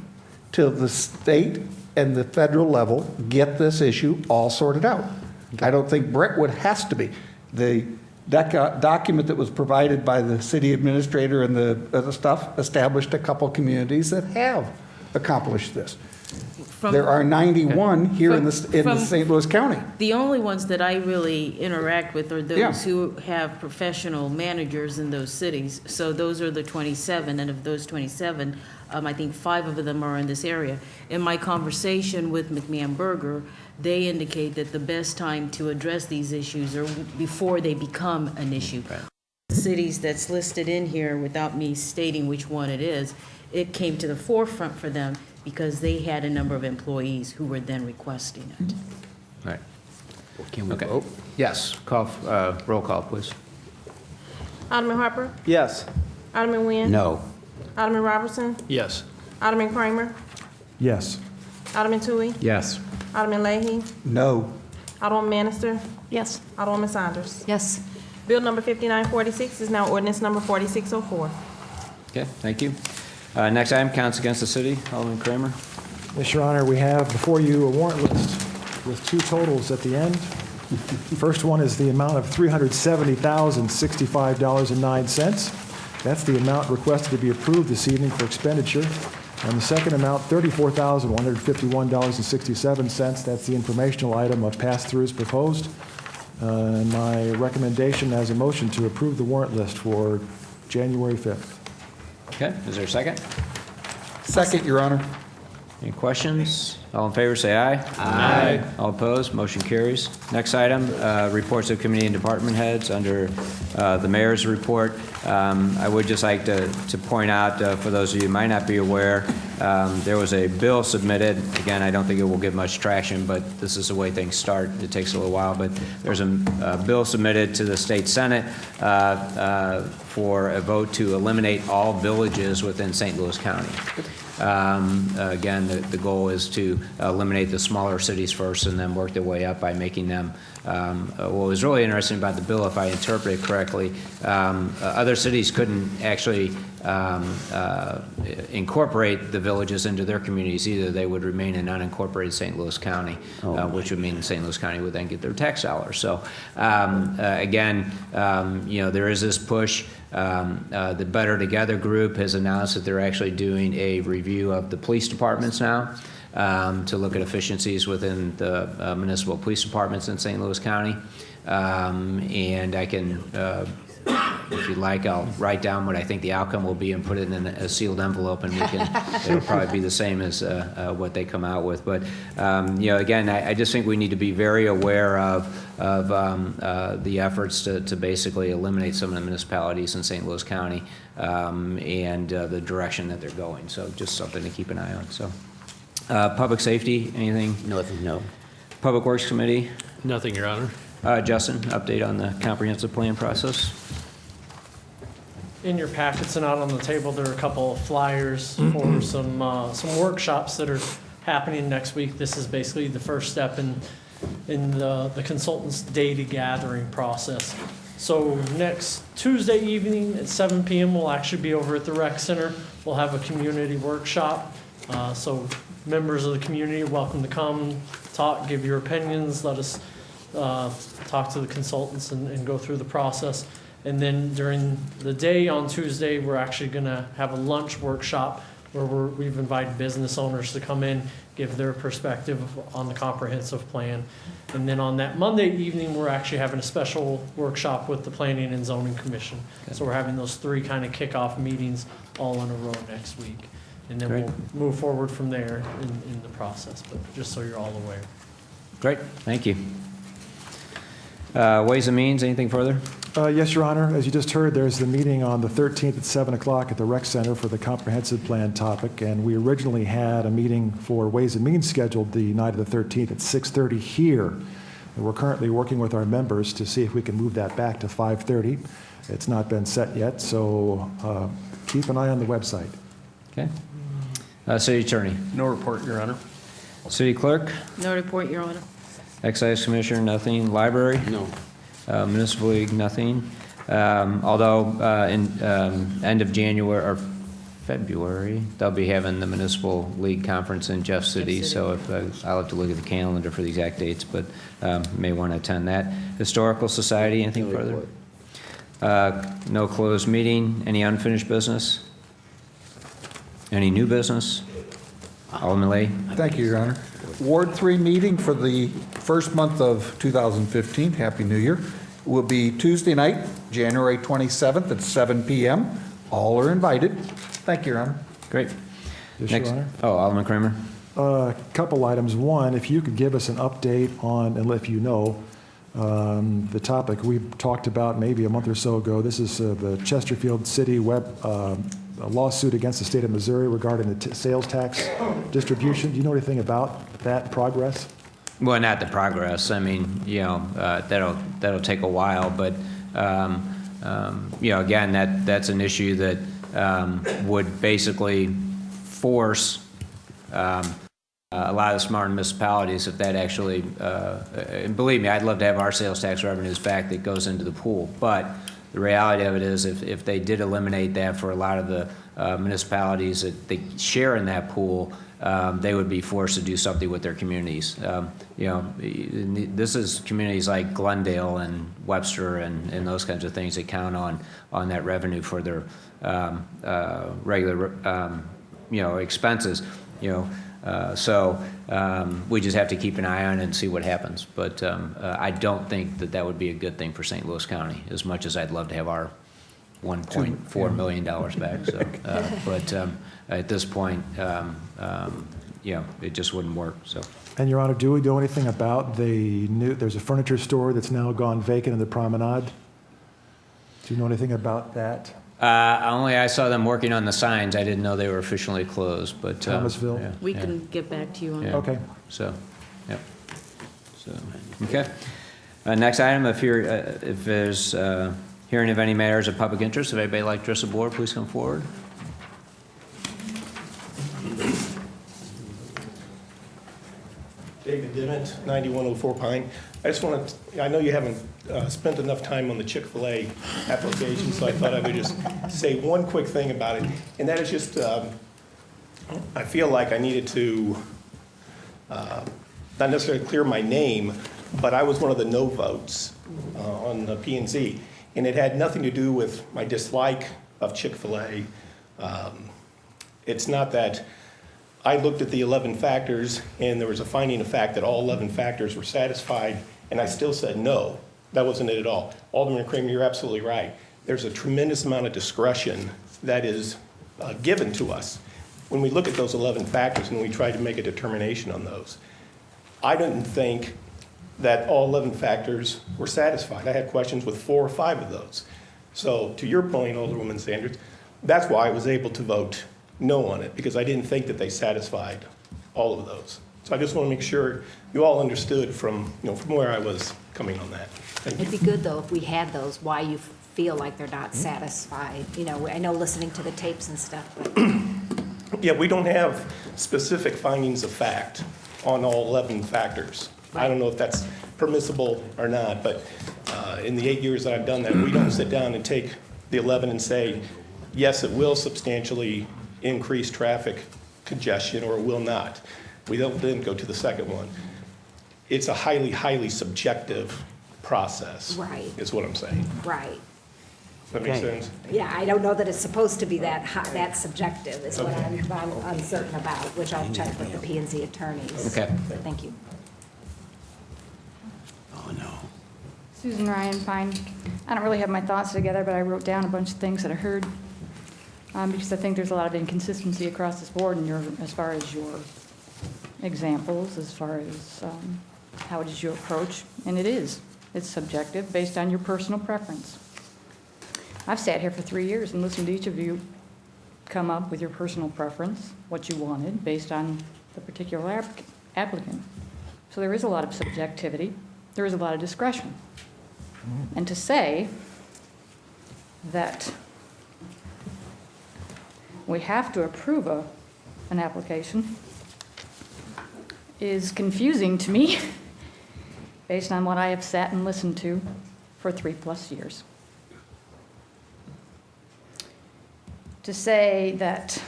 till the state and the federal level get this issue all sorted out. I don't think Brentwood has to be. The document that was provided by the city administrator and the stuff established a couple communities that have accomplished this. There are 91 here in the St. Louis County. The only ones that I really interact with are those who have professional managers in those cities. So those are the 27, and of those 27, I think 5 of them are in this area. In my conversation with McMahon Berger, they indicate that the best time to address these issues are before they become an issue. The cities that's listed in here, without me stating which one it is, it came to the forefront for them because they had a number of employees who were then requesting it. All right. Can we vote? Yes. Roll call, please. Alderman Harper? Yes. Alderman Nguyen? No. Alderman Robertson? Yes. Alderman Kramer? Yes. Alderman Tui? Yes. Alderman Leahy? No. Alderman Manister? Yes. Alderwoman Saunders? Yes. Bill number 5946 is now ordinance number 4604. Okay, thank you. Next item, counts against the city. Alderman Kramer. Yes, Your Honor, we have before you a warrant list with 2 totals at the end. First one is the amount of $370,065.09. That's the amount requested to be approved this evening for expenditure. And the second amount, $34,151.67. That's the informational item of pass-throughs proposed. And my recommendation as a motion to approve the warrant list for January 5th. Okay, is there a second? Second, Your Honor. Any questions? All in favor, say aye. Aye. All opposed, motion carries. Next item, reports of committee and department heads under the mayor's report. I would just like to point out, for those of you who might not be aware, there was a bill submitted. Again, I don't think it will get much traction, but this is the way things start. It takes a little while, but there's a bill submitted to the state Senate for a vote to eliminate all villages within St. Louis County. Again, the goal is to eliminate the smaller cities first and then work their way up by making them, what was really interesting about the bill, if I interpret it correctly, other cities couldn't actually incorporate the villages into their communities either. They would remain in unincorporated St. Louis County, which would mean St. Louis County would then get their tax dollars. So again, there is this push. The Better Together group has announced that they're actually doing a review of the police departments now to look at efficiencies within the municipal police departments in St. Louis County. And I can, if you'd like, I'll write down what I think the outcome will be and put it in a sealed envelope, and it'll probably be the same as what they come out with. But again, I just think we need to be very aware of the efforts to basically eliminate some of the municipalities in St. Louis County and the direction that they're going. So just something to keep an eye on. So public safety, anything? Nothing, no. Public Works Committee? Nothing, Your Honor. Justin, update on the comprehensive plan process? In your packets and out on the table, there are a couple of flyers for some workshops that are happening next week. This is basically the first step in the consultant's data gathering process. So next Tuesday evening at 7 p.m. we'll actually be over at the rec center. We'll have a community workshop. So members of the community are welcome to come, talk, give your opinions, let us talk to the consultants and go through the process. And then during the day on Tuesday, we're actually going to have a lunch workshop where we've invited business owners to come in, give their perspective on the comprehensive plan. And then on that Monday evening, we're actually having a special workshop with the Planning and Zoning Commission. So we're having those three kind of kickoff meetings all in a row next week. And then we'll move forward from there in the process, but just so you're all aware. Great, thank you. Ways and Means, anything further? Yes, Your Honor. As you just heard, there's the meeting on the 13th at 7 o'clock at the Rec Center for the comprehensive plan topic, and we originally had a meeting for Ways and Means scheduled the night of the 13th at 6:30 here. And we're currently working with our members to see if we can move that back to 5:30. It's not been set yet, so keep an eye on the website. Okay. City Attorney? No report, Your Honor. City Clerk? No report, Your Honor. Excise Commissioner, nothing. Library? No. Municipal League, nothing. Although in end of January or February, they'll be having the Municipal League Conference in Jeff City. So if I'll have to look at the calendar for the exact dates, but may want to attend that. Historical Society, anything further? No closed meeting. Any unfinished business? Any new business? Alderman Lee? Thank you, Your Honor. Ward 3 meeting for the first month of 2015, Happy New Year, will be Tuesday night, January 27th at 7 p.m. All are invited. Thank you, Your Honor. Great. Yes, Next. Your Honor. Oh, Alderman Kramer. A couple items. One, if you could give us an update on, and if you know, the topic we talked about maybe a month or so ago. This is the Chesterfield City a lawsuit against the state of Missouri regarding the sales tax distribution. Do you know anything about that progress? Well, not the progress. I mean, that'll take a while, but again, that's an issue that would basically force a lot of smart municipalities if that actually. And believe me, I'd love to have our sales tax revenues back that goes into the pool, but the reality of it is if they did eliminate that for a lot of the municipalities that they share in that pool, they would be forced to do something with their communities. This is communities like Glendale and Webster and those kinds of things that count on that revenue for their regular expenses. So we just have to keep an eye on it and see what happens. But I don't think that would be a good thing for St. Louis County, as much as I'd love to have our $1.4 million back. So, but at this point, it just wouldn't work, so. And Your Honor, do we know anything about there's a furniture store that's now gone vacant in the promenade? Do you know anything about that? Only I saw them working on the signs. I didn't know they were officially closed, but. Thomasville? yeah, We yeah, can get back to you on yeah. that. Okay. So, yep. So, okay. Next item, if there's hearing of any matters of public interest, if anybody would like to address the board, please come forward. David Dimmitt, 9104 Pine. I just want to, I know you haven't spent enough time on the Chick-fil-A application, so I thought I would just say one quick thing about it. And that is just, I feel like I needed to, not necessarily clear my name, but I was one of the no votes on the P&Z. And it had nothing to do with my dislike of Chick-fil-A. It's not that I looked at the 11 factors, and there was a finding of fact that all 11 factors were satisfied, and I still said no. That wasn't it at all. Alderman Kramer, you're absolutely right. There's a tremendous amount of discretion that is given to us when we look at those 11 factors and we try to make a determination on those. I didn't think that all 11 factors were satisfied. I had questions with 4 or 5 of those. So to your point, Alderwoman Sanders, that's why I was able to vote no on it, because I didn't think that they satisfied all of those. So I just want to make sure you all understood from where I was coming on that. Thank you. It'd be good, though, if we had those, why you feel like they're not satisfied. I know listening to the tapes and stuff, but Yeah, we don't have specific findings of fact on all 11 factors. I don't know if that's permissible or not, but in the 8 years that I've done that, we don't sit down and take the 11 and say, yes, it will substantially increase traffic congestion or it will not. We don't then go to the second one. It's a highly, highly subjective process. Right. Is what I'm saying. right. Does that make Okay. sense? Yeah, I don't know that it's supposed to be that subjective is what I'm uncertain about, which I'll check with the P&Z attorneys. Okay. Thank you. Oh, no. Susan Ryan, Pine. I don't really have my thoughts together, but I wrote down a bunch of things that I heard, because I think there's a lot of inconsistency across this board as far as your examples, as far as how it is you approach, and it's subjective based on your personal preference. I've sat here for 3 years and listened to each of you come up with your personal preference, what you wanted, based on the particular applicant. So there is a lot of subjectivity. There is a lot of discretion. And to say that we have to approve an application is confusing to me based on what I have sat and listened to for 3+ years. To say that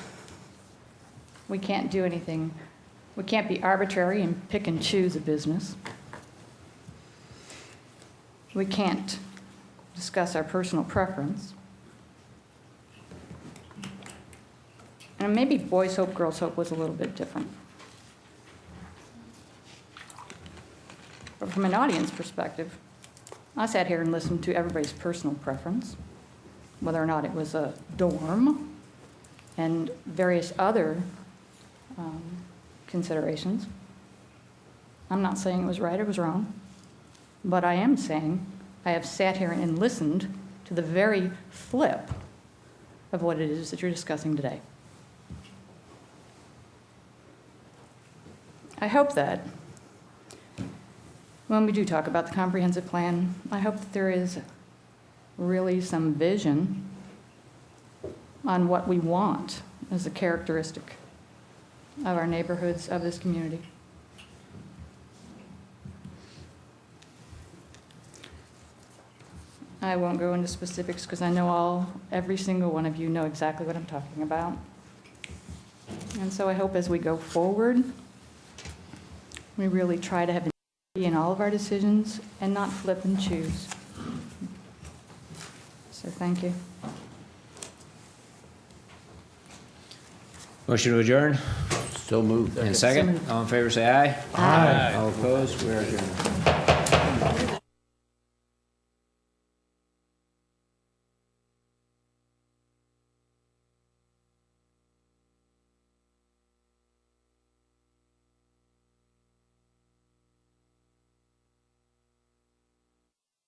we can't do anything, we can't be arbitrary and pick and choose a business. We can't discuss our personal preference. And maybe Boys Hope, Girls Hope was a little bit different. But from an audience perspective, I sat here and listened to everybody's personal preference, whether or not it was a dorm and various other considerations. I'm not saying it was right or it was wrong, but I am saying I have sat here and listened to the very flip of what it is that you're discussing today. I hope that when we do talk about the comprehensive plan, I hope that there is really some vision on what we want as a characteristic of our neighborhoods, of this community. I won't go into specifics because I know every single one of you know exactly what I'm talking about. And so I hope as we go forward, we really try to have integrity in all of our decisions and not flip and choose. So thank you. Motion to adjourn? So moved. And second? So moved. All in favor, say aye. Aye. All opposed? We are adjourned.